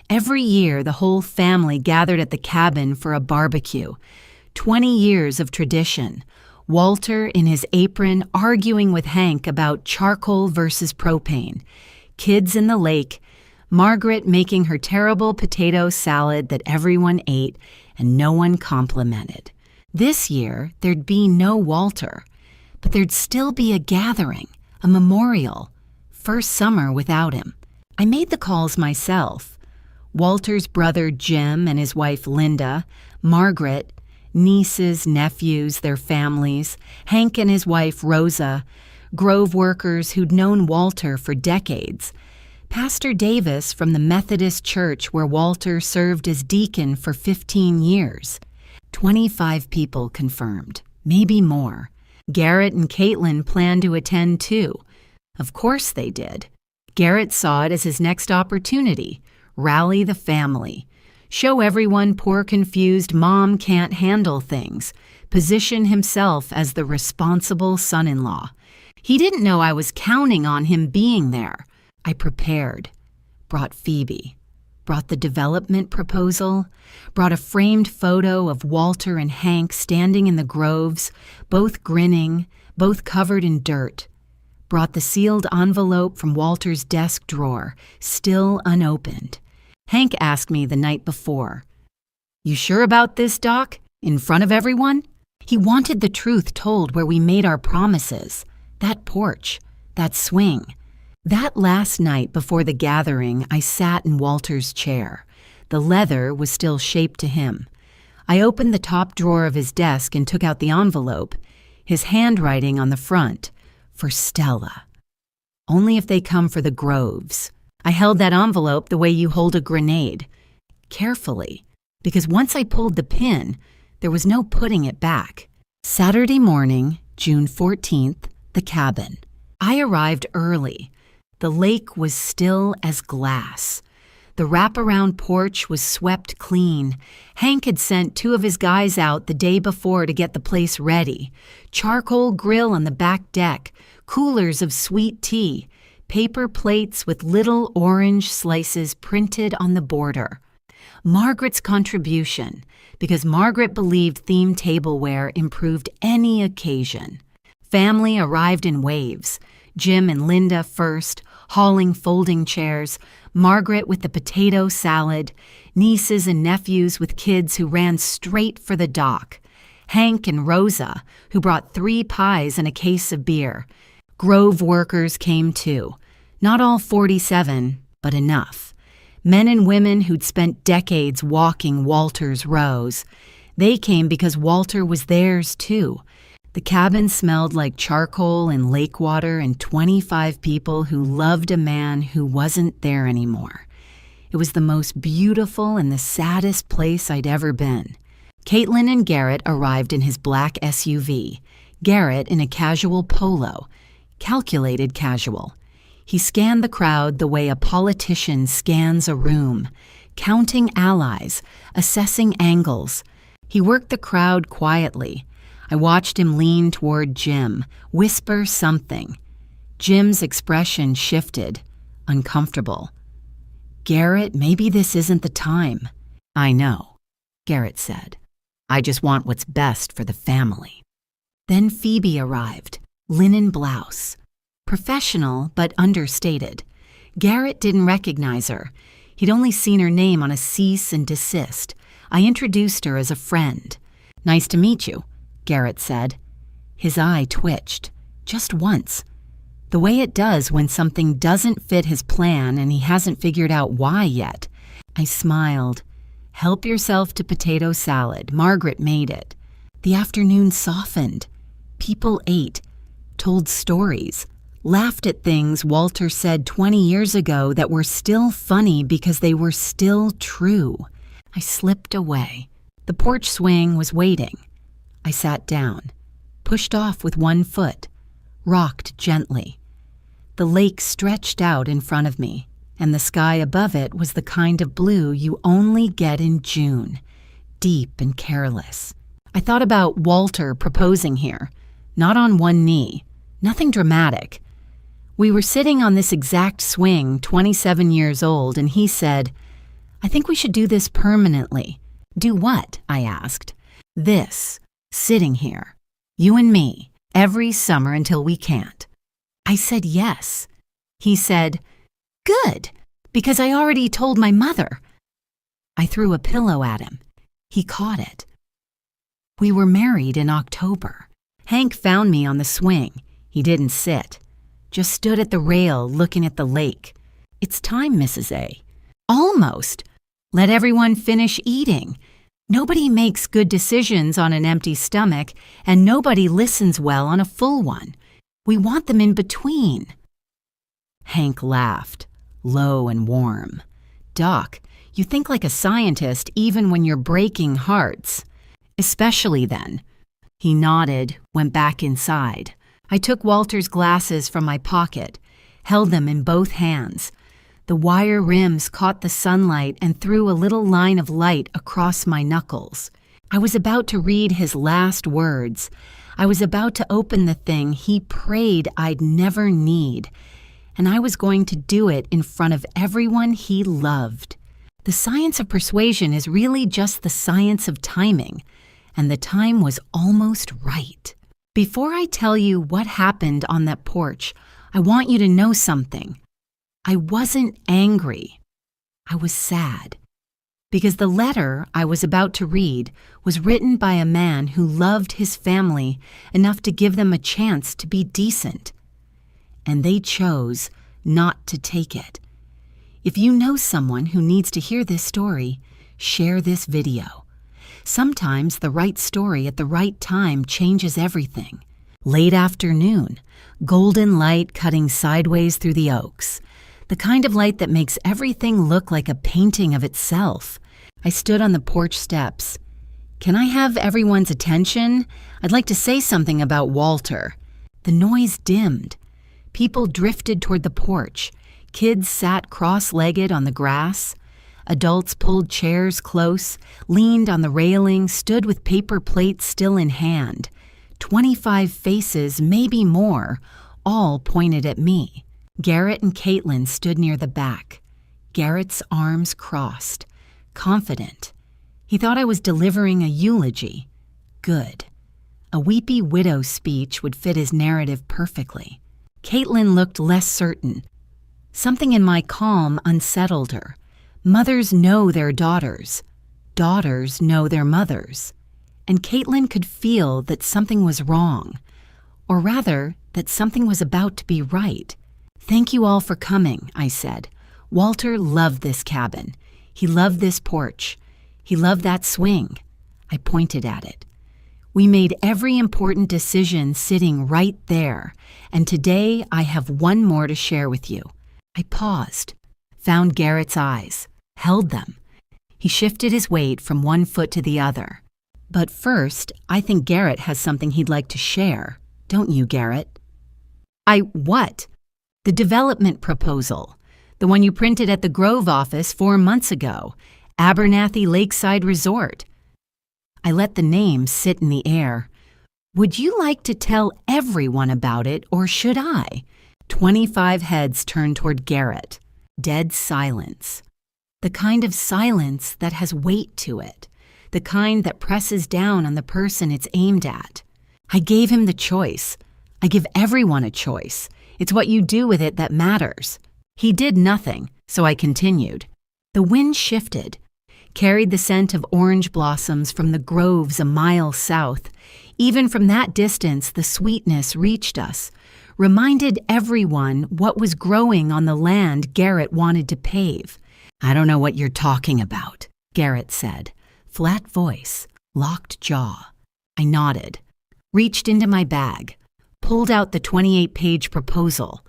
Speaker 1: Every year, the whole family gathered at the cabin for a barbecue. 20 years of tradition. Walter in his apron arguing with Hank about charcoal versus propane. Kids in the lake. Margaret making her terrible potato salad that everyone ate and no one complimented. This year, there'd be no Walter. But there'd still be a gathering, a memorial. First summer without him. I made the calls myself. Walter's brother Jim and his wife Linda, Margaret, nieces, nephews, their families, Hank and his wife Rosa, Grove workers who'd known Walter for decades, Pastor Davis from the Methodist Church where Walter served as deacon for 15 years. 25 people confirmed, maybe more. Garrett and Caitlin planned to attend too. Of course they did. Garrett saw it as his next opportunity. Rally the family. Show everyone poor confused mom can't handle things. Position himself as the responsible son-in-law. He didn't know I was counting on him being there. I prepared. Brought Phoebe. Brought the development proposal. Brought a framed photo of Walter and Hank standing in the groves, both grinning, both covered in dirt. Brought the sealed envelope from Walter's desk drawer, still unopened. Hank asked me the night before, "You sure about this, Doc? In front of everyone?" He wanted the truth told where we made our promises. That porch, that swing. That last night before the gathering, I sat in Walter's chair. The leather was still shaped to him. I opened the top drawer of his desk and took out the envelope, his handwriting on the front, for Stella. Only if they come for the Groves. I held that envelope the way you hold a grenade, carefully, because once I pulled the pin, there was no putting it back. Saturday morning, June 14th, the cabin. I arrived early. The lake was still as glass. The wraparound porch was swept clean. Hank had sent 2 of his guys out the day before to get the place ready. Charcoal grill on the back deck, coolers of sweet tea, paper plates with little orange slices printed on the border. Margaret's contribution, because Margaret believed themed tableware improved any occasion. Family arrived in waves. Jim and Linda first, hauling folding chairs, Margaret with the potato salad, nieces and nephews with kids who ran straight for the dock, Hank and Rosa, who brought 3 pies and a case of beer. Grove workers came too. Not all 47, but enough. Men and women who'd spent decades walking Walter's rows. They came because Walter was theirs too. The cabin smelled like charcoal and lake water and 25 people who loved a man who wasn't there anymore. It was the most beautiful and the saddest place I'd ever been. Caitlin and Garrett arrived in his black SUV. Garrett in a casual polo. Calculated casual. He scanned the crowd the way a politician scans a room, counting allies, assessing angles. He worked the crowd quietly. I watched him lean toward Jim, whisper something. Jim's expression shifted, uncomfortable. "Garrett, maybe this isn't the time." "I know," Garrett said. "I just want what's best for the family." Then Phoebe arrived, linen blouse. Professional, but understated. Garrett didn't recognize her. He'd only seen her name on a cease and desist. I introduced her as a friend. "Nice to meet you," Garrett said. His eye twitched, just once. The way it does when something doesn't fit his plan and he hasn't figured out why yet. I smiled. "Help yourself to potato salad. Margaret made it." The afternoon softened. People ate, told stories, laughed at things Walter said 20 years ago that were still funny because they were still true. I slipped away. The porch swing was waiting. I sat down, pushed off with one foot, rocked gently. The lake stretched out in front of me, and the sky above it was the kind of blue you only get in June, deep and careless. I thought about Walter proposing here, not on one knee, nothing dramatic. We were sitting on this exact swing, 27 years old, and he said, "I think we should do this permanently." "Do what?" I asked. "This, sitting here, you and me, every summer until we can't." I said yes. He said, "Good, because I already told my mother." I threw a pillow at him. He caught it. We were married in October. Hank found me on the swing. He didn't sit, just stood at the rail looking at the lake. "It's time, Mrs. A." "Almost. Let everyone finish eating. Nobody makes good decisions on an empty stomach, and nobody listens well on a full one. We want them in between." Hank laughed, low and warm. "Doc, you think like a scientist even when you're breaking hearts. Especially then." He nodded, went back inside. I took Walter's glasses from my pocket, held them in both hands. The wire rims caught the sunlight and threw a little line of light across my knuckles. I was about to read his last words. I was about to open the thing he prayed I'd never need, and I was going to do it in front of everyone he loved. The science of persuasion is really just the science of timing, and the time was almost right. Before I tell you what happened on that porch, I want you to know something. I wasn't angry. I was sad. Because the letter I was about to read was written by a man who loved his family enough to give them a chance to be decent. And they chose not to take it. If you know someone who needs to hear this story, share this video. Sometimes the right story at the right time changes everything. Late afternoon, golden light cutting sideways through the oaks. The kind of light that makes everything look like a painting of itself. I stood on the porch steps. "Can I have everyone's attention? I'd like to say something about Walter." The noise dimmed. People drifted toward the porch. Kids sat cross-legged on the grass. Adults pulled chairs close, leaned on the railing, stood with paper plates still in hand. 25 faces, maybe more, all pointed at me. Garrett and Caitlin stood near the back. Garrett's arms crossed, confident. He thought I was delivering a eulogy. Good. A weepy widow speech would fit his narrative perfectly. Caitlin looked less certain. Something in my calm unsettled her. Mothers know their daughters. Daughters know their mothers. And Caitlin could feel that something was wrong. Or rather, that something was about to be right. "Thank you all for coming," I said. "Walter loved this cabin. He loved this porch. He loved that swing." I pointed at it. "We made every important decision sitting right there, and today I have one more to share with you." I paused, found Garrett's eyes, held them. He shifted his weight from one foot to the other. "But first, I think Garrett has something he'd like to share. Don't you, Garrett?" What?" "The development proposal. The one you printed at the Grove office 4 months ago. Abernathy Lakeside Resort." I let the name sit in the air. Would you like to tell everyone about it, or should I? 25 heads turned toward Garrett. Dead silence. The kind of silence that has weight to it. The kind that presses down on the person it's aimed at. I gave him the choice. I give everyone a choice. It's what you do with it that matters. He did nothing, so I continued. The wind shifted, carried the scent of orange blossoms from the groves a mile south. Even from that distance, the sweetness reached us, reminded everyone what was growing on the land Garrett wanted to pave. I don't know what you're talking about, Garrett said. Flat voice, locked jaw. I nodded, reached into my bag, pulled out the 28-page proposal,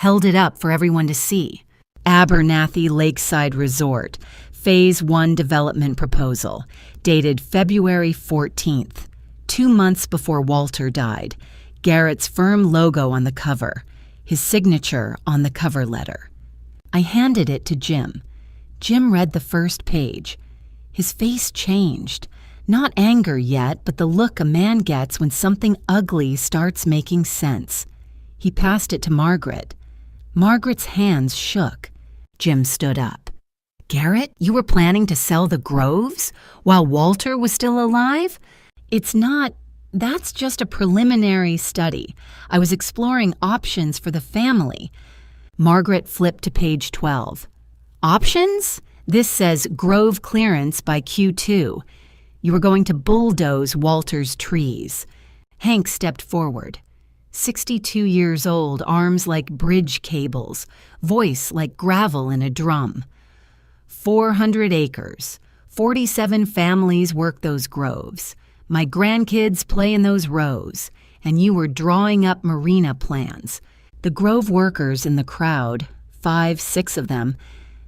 Speaker 1: held it up for everyone to see. Abernathy Lakeside Resort, Phase 1 Development Proposal, dated February 14th, 2 months before Walter died. Garrett's firm logo on the cover, his signature on the cover letter. I handed it to Jim. Jim read the first page. His face changed. Not anger yet, but the look a man gets when something ugly starts making sense. He passed it to Margaret. Margaret's hands shook. Jim stood up. Garrett, you were planning to sell the groves while Walter was still alive? That's just a preliminary study. I was exploring options for the family. Margaret flipped to page 12. Options? This says grove clearance by Q2. You were going to bulldoze Walter's trees. Hank stepped forward. 62 years old, arms like bridge cables, voice like gravel in a drum. 400 acres. 47 families work those groves. My grandkids play in those rows, and you were drawing up marina plans. The grove workers in the crowd, 5, 6 of them,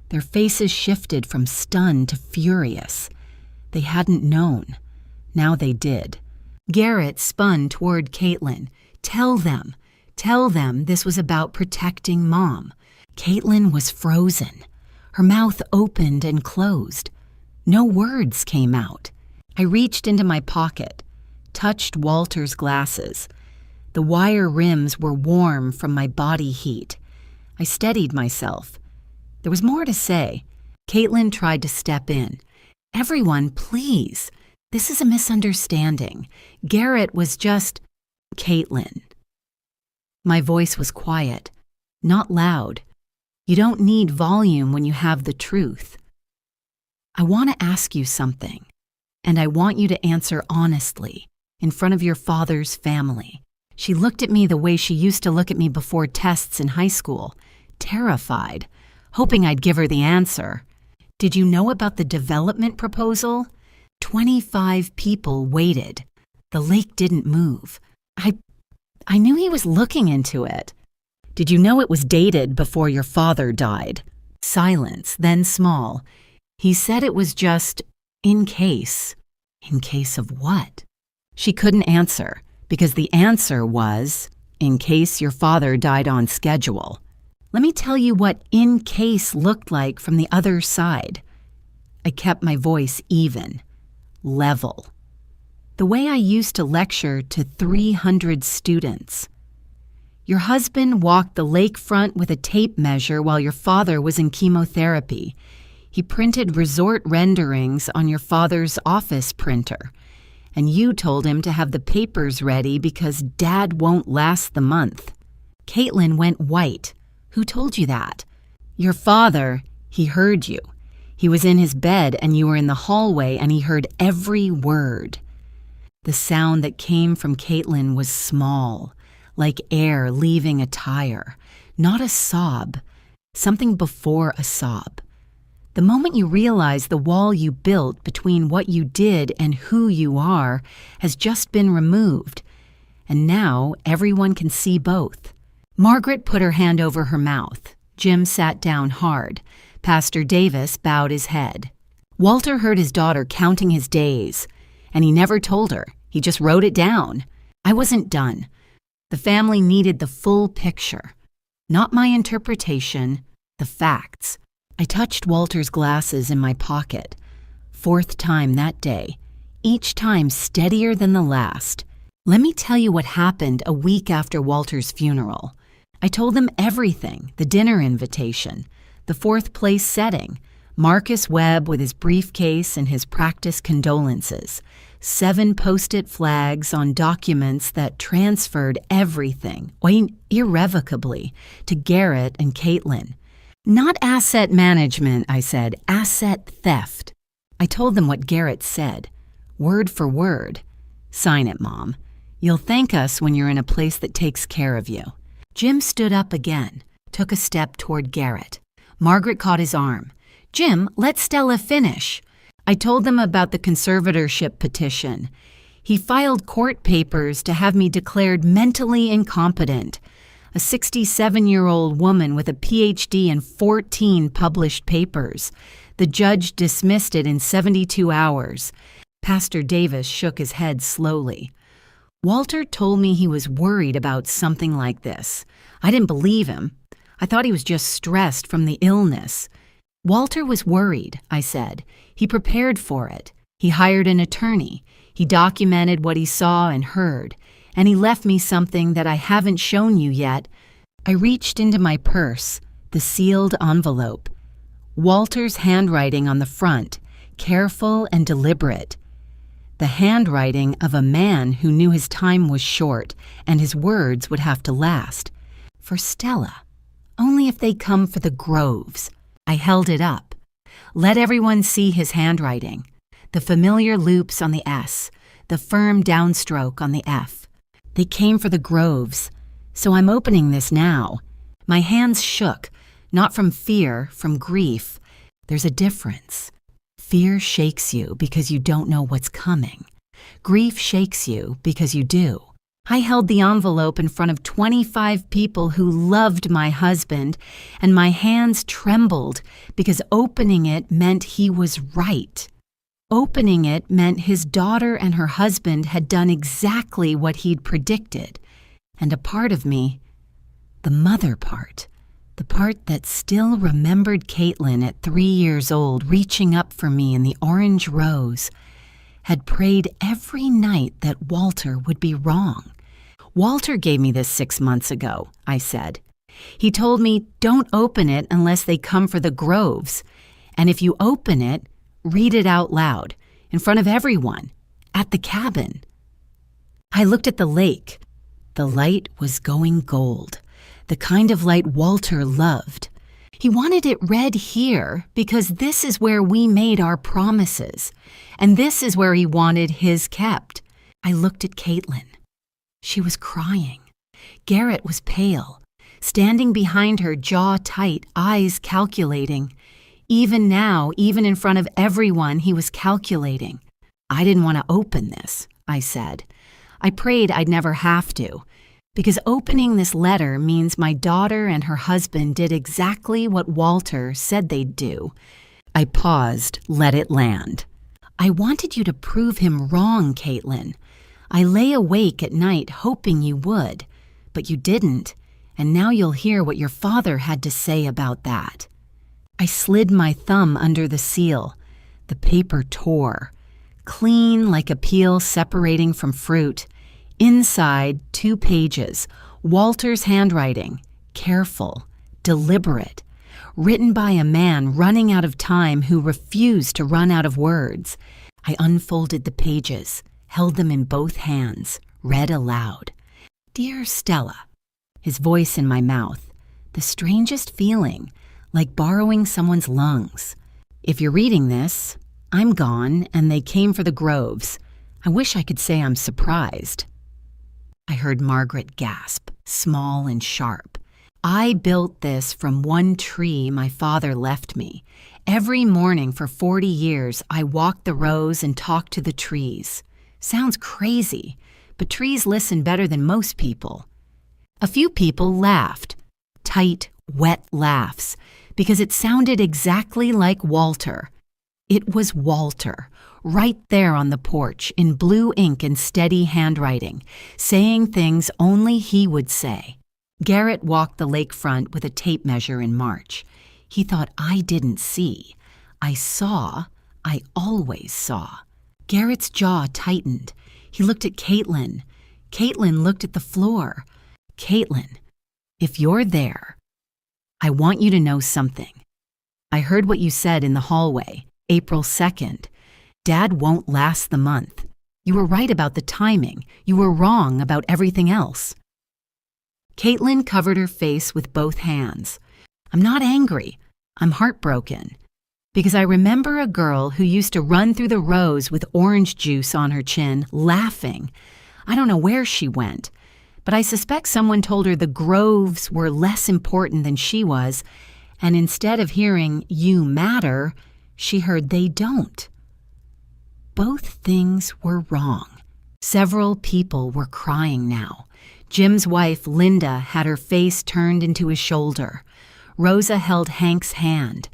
Speaker 1: their faces shifted from stunned to furious. They hadn't known. Now they did. Garrett spun toward Caitlin. Tell them this was about protecting Mom. Caitlin was frozen. Her mouth opened and closed. No words came out. I reached into my pocket, touched Walter's glasses. The wire rims were warm from my body heat. I steadied myself. There was more to say. Caitlin tried to step in. Everyone, please. This is a misunderstanding. Garrett was just... Caitlin. My voice was quiet, not loud. You don't need volume when you have the truth. I want to ask you something, and I want you to answer honestly, in front of your father's family. She looked at me the way she used to look at me before tests in high school, terrified, hoping I'd give her the answer. Did you know about the development proposal? 25 people waited. The lake didn't move. I knew he was looking into it. Did you know it was dated before your father died? Silence, then small. He said it was just in case. In case of what? She couldn't answer, because the answer was, in case your father died on schedule. Let me tell you what in case looked like from the other side. I kept my voice even, level. The way I used to lecture to 300 students. Your husband walked the lakefront with a tape measure while your father was in chemotherapy. He printed resort renderings on your father's office printer. And you told him to have the papers ready because Dad won't last the month. Caitlin went white. Who told you that? Your father. He heard you. He was in his bed and you were in the hallway and he heard every word. The sound that came from Caitlin was small, like air leaving a tire, not a sob, something before a sob. The moment you realize the wall you built between what you did and who you are has just been removed, and now everyone can see both. Margaret put her hand over her mouth. Jim sat down hard. Pastor Davis bowed his head. Walter heard his daughter counting his days, and he never told her. He just wrote it down. I wasn't done. The family needed the full picture. Not my interpretation, the facts. I touched Walter's glasses in my pocket. 4th time that day. each time steadier than the last. Let me tell you what happened a week after Walter's funeral. I told them everything: the dinner invitation, the fourth place setting, Marcus Webb with his briefcase and his practice condolences, 7 post-it flags on documents that transferred everything, irrevocably, to Garrett and Caitlin. Not asset management, I said, asset theft. I told them what Garrett said, word for word. Sign it, Mom. You'll thank us when you're in a place that takes care of you. Jim stood up again, took a step toward Garrett. Margaret caught his arm. Jim, let Stella finish. I told them about the conservatorship petition. He filed court papers to have me declared mentally incompetent. A 67-year-old woman with a PhD and 14 published papers. The judge dismissed it in 72 hours. Pastor Davis shook his head slowly. Walter told me he was worried about something like this. I didn't believe him. I thought he was just stressed from the illness. Walter was worried, I said. He prepared for it. He hired an attorney. He documented what he saw and heard. And he left me something that I haven't shown you yet. I reached into my purse, the sealed envelope. Walter's handwriting on the front, careful and deliberate. The handwriting of a man who knew his time was short and his words would have to last. For Stella, only if they come for the Groves. I held it up. Let everyone see his handwriting. The familiar loops on the S, the firm downstroke on the F. They came for the Groves, so I'm opening this now. My hands shook, not from fear, from grief. There's a difference. Fear shakes you because you don't know what's coming. Grief shakes you because you do. I held the envelope in front of 25 people who loved my husband, and my hands trembled because opening it meant he was right. Opening it meant his daughter and her husband had done exactly what he'd predicted. And a part of me, the mother part, the part that still remembered Caitlin at 3 years old reaching up for me in the orange rose, had prayed every night that Walter would be wrong. Walter gave me this 6 months ago, I said. He told me, don't open it unless they come for the Groves. And if you open it, read it out loud, in front of everyone, at the cabin. I looked at the lake. The light was going gold, the kind of light Walter loved. He wanted it red here because this is where we made our promises, and this is where he wanted his kept. I looked at Caitlin. She was crying. Garrett was pale, standing behind her, jaw tight, eyes calculating. Even now, even in front of everyone, he was calculating. I didn't want to open this, I said. I prayed I'd never have to, because opening this letter means my daughter and her husband did exactly what Walter said they'd do. I paused, let it land. I wanted you to prove him wrong, Caitlin. I lay awake at night hoping you would, but you didn't, and now you'll hear what your father had to say about that. I slid my thumb under the seal. The paper tore, clean like a peel separating from fruit. Inside, 2 pages, Walter's handwriting, careful, deliberate, written by a man running out of time who refused to run out of words. I unfolded the pages, held them in both hands, read aloud. Dear Stella, his voice in my mouth, the strangest feeling, like borrowing someone's lungs. If you're reading this, I'm gone and they came for the Groves. I wish I could say I'm surprised. I heard Margaret gasp, small and sharp. I built this from one tree my father left me. Every morning for 40 years, I walked the rows and talked to the trees. Sounds crazy, but trees listen better than most people. A few people laughed, tight, wet laughs, because it sounded exactly like Walter. It was Walter, right there on the porch, in blue ink and steady handwriting, saying things only he would say. Garrett walked the lakefront with a tape measure in March. He thought I didn't see. I saw. I always saw. Garrett's jaw tightened. He looked at Caitlin. Caitlin looked at the floor. Caitlin, if you're there, I want you to know something. I heard what you said in the hallway, April 2nd. Dad won't last the month. You were right about the timing. You were wrong about everything else. Caitlin covered her face with both hands. I'm not angry. I'm heartbroken. Because I remember a girl who used to run through the rows with orange juice on her chin, laughing. I don't know where she went, but I suspect someone told her the Groves were less important than she was, and instead of hearing, you matter, she heard they don't. Both things were wrong. Several people were crying now. Jim's wife, Linda, had her face turned into his shoulder. Rosa held Hank's hand.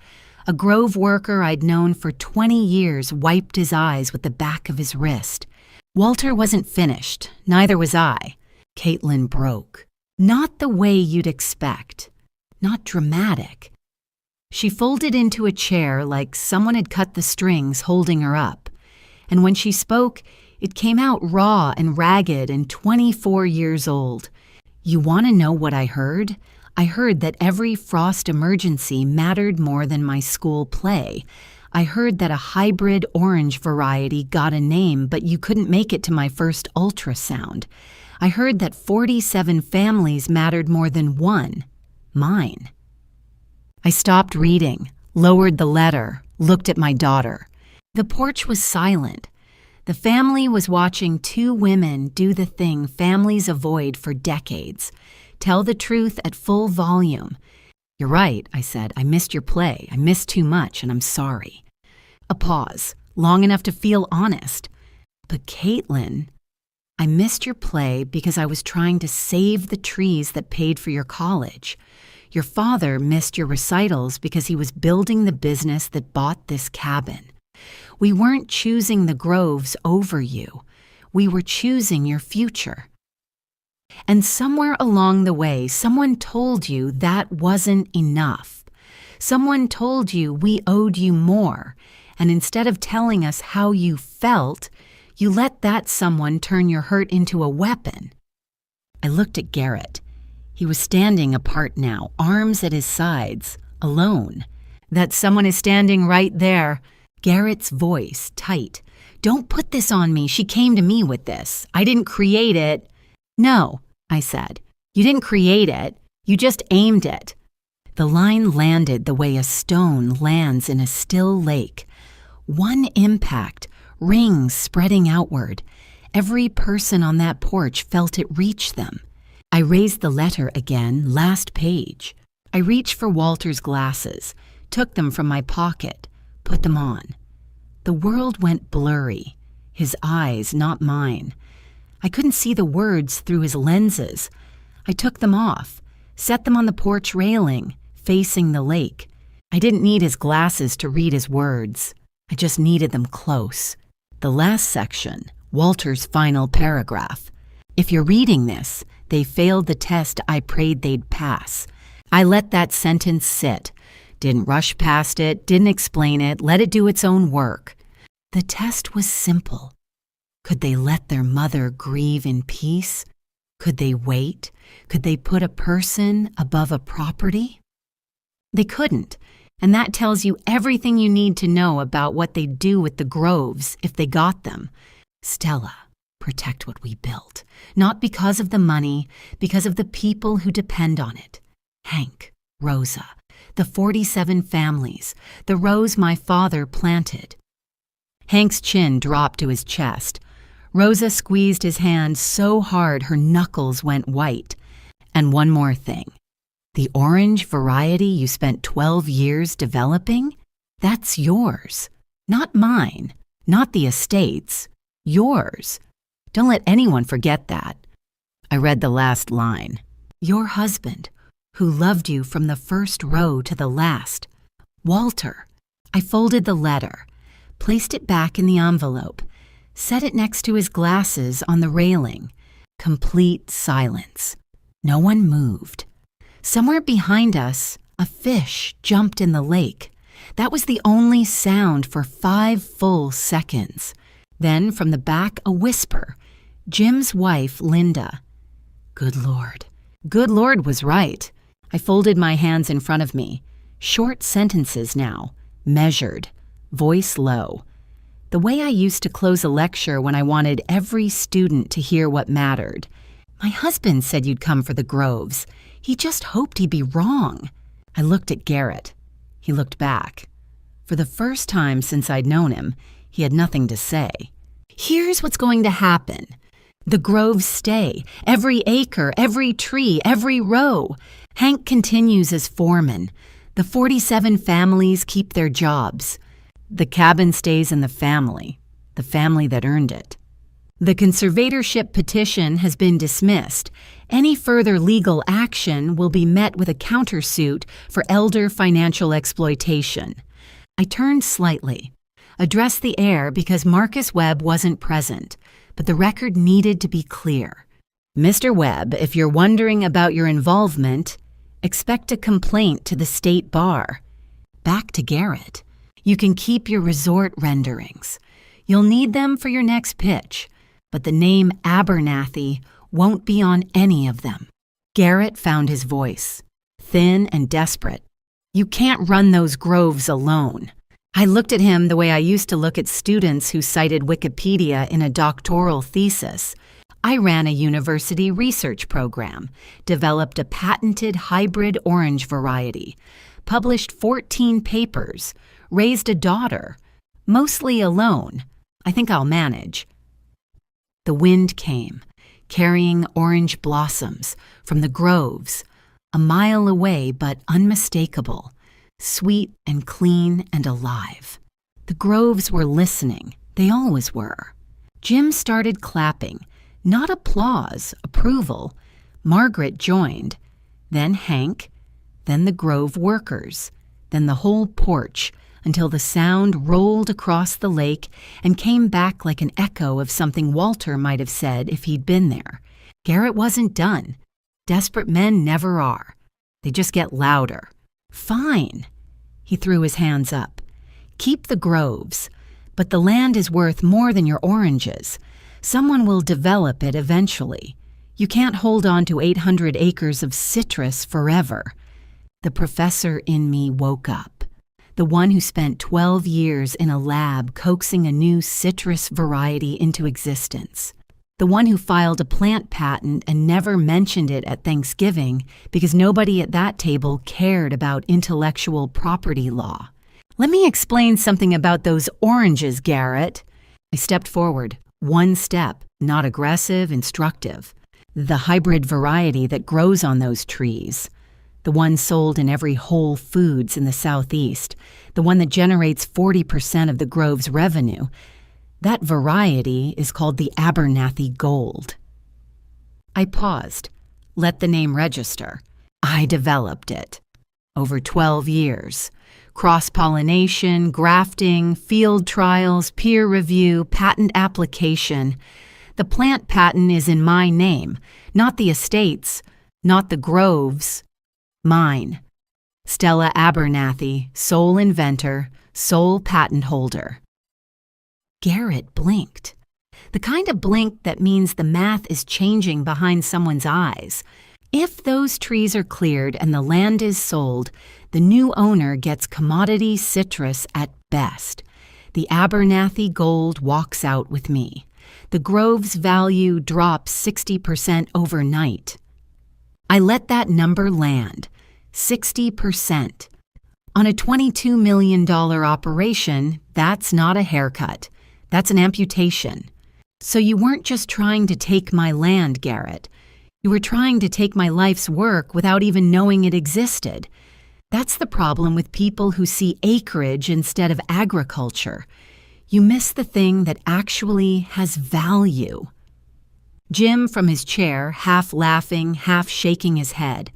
Speaker 1: A Grove worker I'd known for 20 years wiped his eyes with the back of his wrist. Walter wasn't finished, neither was I. Caitlin broke. Not the way you'd expect. Not dramatic. She folded into a chair like someone had cut the strings holding her up. And when she spoke, it came out raw and ragged and 24 years old. You want to know what I heard? I heard that every frost emergency mattered more than my school play. I heard that a hybrid orange variety got a name, but you couldn't make it to my first ultrasound. I heard that 47 families mattered more than one, mine. I stopped reading, lowered the letter, looked at my daughter. The porch was silent. The family was watching two women do the thing families avoid for decades. Tell the truth at full volume. You're right, I said. I missed your play. I missed too much, and I'm sorry. A pause, long enough to feel honest. But Caitlin, I missed your play because I was trying to save the trees that paid for your college. Your father missed your recitals because he was building the business that bought this cabin. We weren't choosing the Groves over you. We were choosing your future. And somewhere along the way, someone told you that wasn't enough. Someone told you we owed you more, and instead of telling us how you felt, you let that someone turn your hurt into a weapon. I looked at Garrett. He was standing apart now, arms at his sides, alone. That someone is standing right there. Garrett's voice, tight. Don't put this on me. She came to me with this. I didn't create it. No, I said. You didn't create it. You just aimed it. The line landed the way a stone lands in a still lake. One impact, rings spreading outward. Every person on that porch felt it reach them. I raised the letter again, last page. I reached for Walter's glasses, took them from my pocket, put them on. The world went blurry. His eyes, not mine. I couldn't see the words through his lenses. I took them off, set them on the porch railing, facing the lake. I didn't need his glasses to read his words. I just needed them close. The last section, Walter's final paragraph. If you're reading this, they failed the test I prayed they'd pass. I let that sentence sit. Didn't rush past it, didn't explain it, let it do its own work. The test was simple. Could they let their mother grieve in peace? Could they wait? Could they put a person above a property? They couldn't, and that tells you everything you need to know about what they'd do with the Groves if they got them. Stella, protect what we built, not because of the money, because of the people who depend on it. Hank, Rosa, the 47 families, the rows my father planted. Hank's chin dropped to his chest. Rosa squeezed his hand so hard her knuckles went white. And one more thing. The orange variety you spent 12 years developing? That's yours. Not mine. Not the estate's. Yours. Don't let anyone forget that. I read the last line. Your husband, who loved you from the first row to the last. Walter. I folded the letter, placed it back in the envelope, set it next to his glasses on the railing. Complete silence. No one moved. Somewhere behind us, a fish jumped in the lake. That was the only sound for 5 full seconds. Then from the back, a whisper. Jim's wife, Linda. Good Lord. Good Lord was right. I folded my hands in front of me. Short sentences now, measured, voice low. The way I used to close a lecture when I wanted every student to hear what mattered. My husband said you'd come for the Groves. He just hoped he'd be wrong. I looked at Garrett. He looked back. For the first time since I'd known him, he had nothing to say. Here's what's going to happen. The Groves stay. Every acre, every tree, every row. Hank continues as foreman. The 47 families keep their jobs. The cabin stays in the family that earned it. The conservatorship petition has been dismissed. Any further legal action will be met with a countersuit for elder financial exploitation. I turned slightly, addressed the air because Marcus Webb wasn't present, but the record needed to be clear. Mr. Webb, if you're wondering about your involvement, expect a complaint to the state bar. Back to Garrett. You can keep your resort renderings. You'll need them for your next pitch, but the name Abernathy won't be on any of them. Garrett found his voice, thin and desperate. You can't run those Groves alone. I looked at him the way I used to look at students who cited Wikipedia in a doctoral thesis. I ran a university research program, developed a patented hybrid orange variety, published 14 papers, raised a daughter, mostly alone. I think I'll manage. The wind came, carrying orange blossoms from the Groves, a mile away but unmistakable, sweet and clean and alive. The Groves were listening. They always were. Jim started clapping. Not applause, approval. Margaret joined. Then Hank. Then the Grove workers. Then the whole porch, until the sound rolled across the lake and came back like an echo of something Walter might have said if he'd been there. Garrett wasn't done. Desperate men never are. They just get louder. Fine. He threw his hands up. Keep the Groves, but the land is worth more than your oranges. Someone will develop it eventually. You can't hold on to 800 acres of citrus forever. The professor in me woke up. The one who spent 12 years in a lab coaxing a new citrus variety into existence. The one who filed a plant patent and never mentioned it at Thanksgiving because nobody at that table cared about intellectual property law. Let me explain something about those oranges, Garrett. I stepped forward. One step, not aggressive, instructive. The hybrid variety that grows on those trees. The one sold in every Whole Foods in the Southeast. The one that generates 40% of the Grove's revenue. That variety is called the Abernathy Gold. I paused, let the name register. I developed it. Over 12 years. Cross-pollination, grafting, field trials, peer review, patent application. The plant patent is in my name, not the estate's, not the Grove's. Mine. Stella Abernathy, sole inventor, sole patent holder. Garrett blinked. The kind of blink that means the math is changing behind someone's eyes. If those trees are cleared and the land is sold, the new owner gets commodity citrus at best. The Abernathy Gold walks out with me. The Grove's value drops 60% overnight. I let that number land. 60%. On a $22 million operation, that's not a haircut. That's an amputation. So you weren't just trying to take my land, Garrett. You were trying to take my life's work without even knowing it existed. That's the problem with people who see acreage instead of agriculture. You miss the thing that actually has value. Jim from his chair, half laughing, half shaking his head.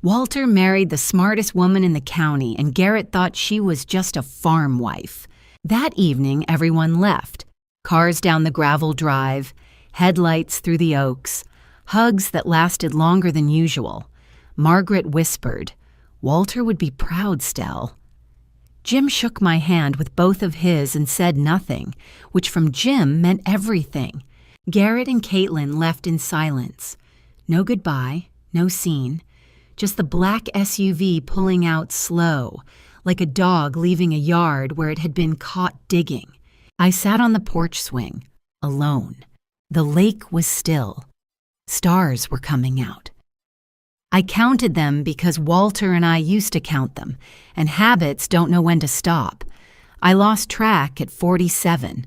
Speaker 1: Walter married the smartest woman in the county, and Garrett thought she was just a farm wife. That evening, everyone left. Cars down the gravel drive, headlights through the oaks, hugs that lasted longer than usual. Margaret whispered, "Walter would be proud, Stell." Jim shook my hand with both of his and said nothing, which from Jim meant everything. Garrett and Caitlin left in silence. No goodbye, no scene, just the black SUV pulling out slow, like a dog leaving a yard where it had been caught digging. I sat on the porch swing, alone. The lake was still. Stars were coming out. I counted them because Walter and I used to count them, and habits don't know when to stop. I lost track at 47.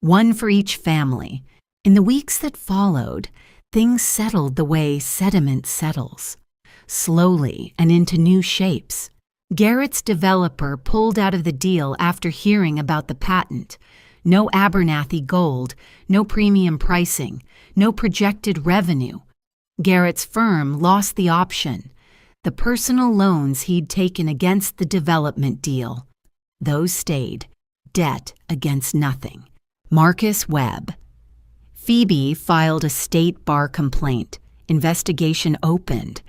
Speaker 1: One for each family. In the weeks that followed, things settled the way sediment settles, slowly and into new shapes. Garrett's developer pulled out of the deal after hearing about the patent. No Abernathy gold, no premium pricing, no projected revenue. Garrett's firm lost the option. The personal loans he'd taken against the development deal. Those stayed. Debt against nothing. Marcus Webb. Phoebe filed a state bar complaint. Investigation opened.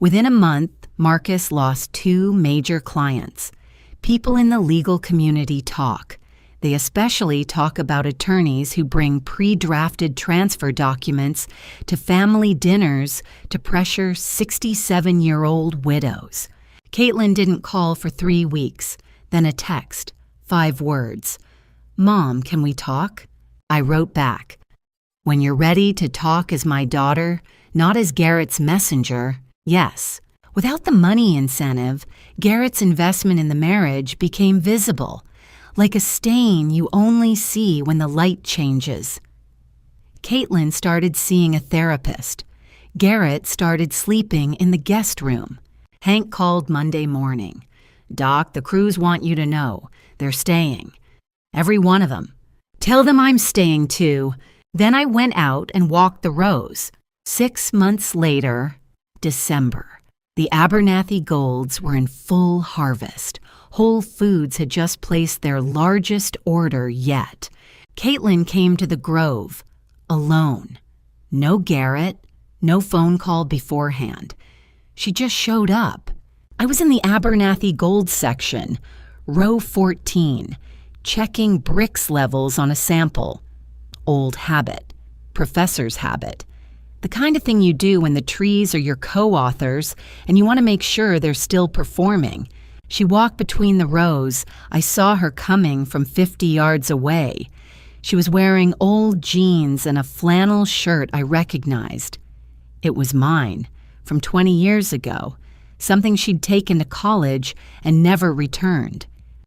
Speaker 1: Within a month, Marcus lost 2 major clients. People in the legal community talk. They especially talk about attorneys who bring pre-drafted transfer documents to family dinners to pressure 67-year-old widows. Caitlin didn't call for 3 weeks, then a text, 5 words. "Mom, can we talk?" I wrote back, "When you're ready to talk as my daughter, not as Garrett's messenger, yes." Without the money incentive, Garrett's investment in the marriage became visible, like a stain you only see when the light changes. Caitlin started seeing a therapist. Garrett started sleeping in the guest room. Hank called Monday morning. "Doc, the crews want you to know. They're staying. Every one of them. Tell them I'm staying too." Then I went out and walked the rows. 6 months later, December. The Abernathy golds were in full harvest. Whole Foods had just placed their largest order yet. Caitlin came to the Grove, alone. No Garrett, no phone call beforehand. She just showed up. I was in the Abernathy gold section, row 14, checking bricks levels on a sample. Old habit, professor's habit. The kind of thing you do when the trees are your co-authors and you want to make sure they're still performing. She walked between the rows. I saw her coming from 50 yards away. She was wearing old jeans and a flannel shirt I recognized. It was mine, from 20 years ago, something she'd taken to college and never returned.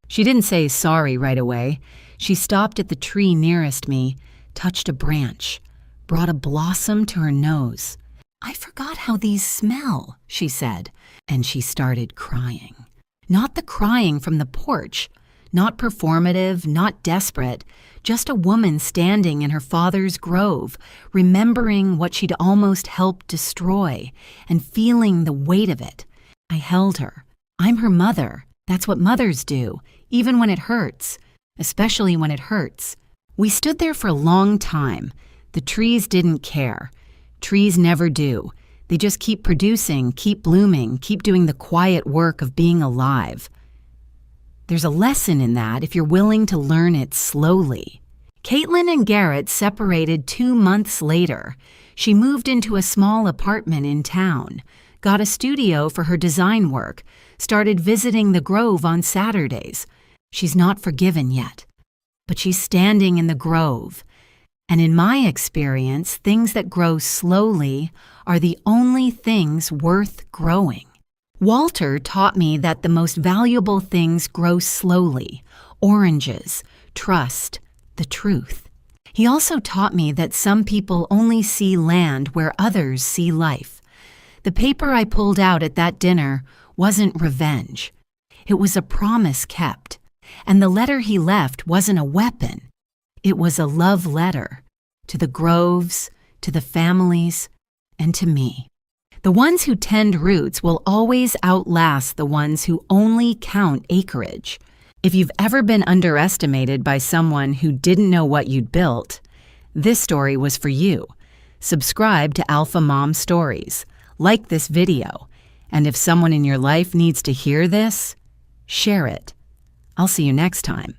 Speaker 1: She didn't say sorry right away. She stopped at the tree nearest me, touched a branch, brought a blossom to her nose. "I forgot how these smell," she said, and she started crying. Not the crying from the porch, not performative, not desperate, just a woman standing in her father's grove, remembering what she'd almost helped destroy and feeling the weight of it. I held her. I'm her mother. That's what mothers do, even when it hurts, especially when it hurts. We stood there for a long time. The trees didn't care. Trees never do. They just keep producing, keep blooming, keep doing the quiet work of being alive. There's a lesson in that if you're willing to learn it slowly. Caitlin and Garrett separated 2 months later. She moved into a small apartment in town, got a studio for her design work, started visiting the Grove on Saturdays. She's not forgiven yet, but she's standing in the Grove. And in my experience, things that grow slowly are the only things worth growing. Walter taught me that the most valuable things grow slowly: oranges, trust, the truth. He also taught me that some people only see land where others see life. The paper I pulled out at that dinner wasn't revenge. It was a promise kept. And the letter he left wasn't a weapon. It was a love letter to the Groves, to the families, and to me. The ones who tend roots will always outlast the ones who only count acreage. If you've ever been underestimated by someone who didn't know what you'd built, this story was for you. Subscribe to Alpha Mom Stories. Like this video. And if someone in your life needs to hear this, share it. I'll see you next time.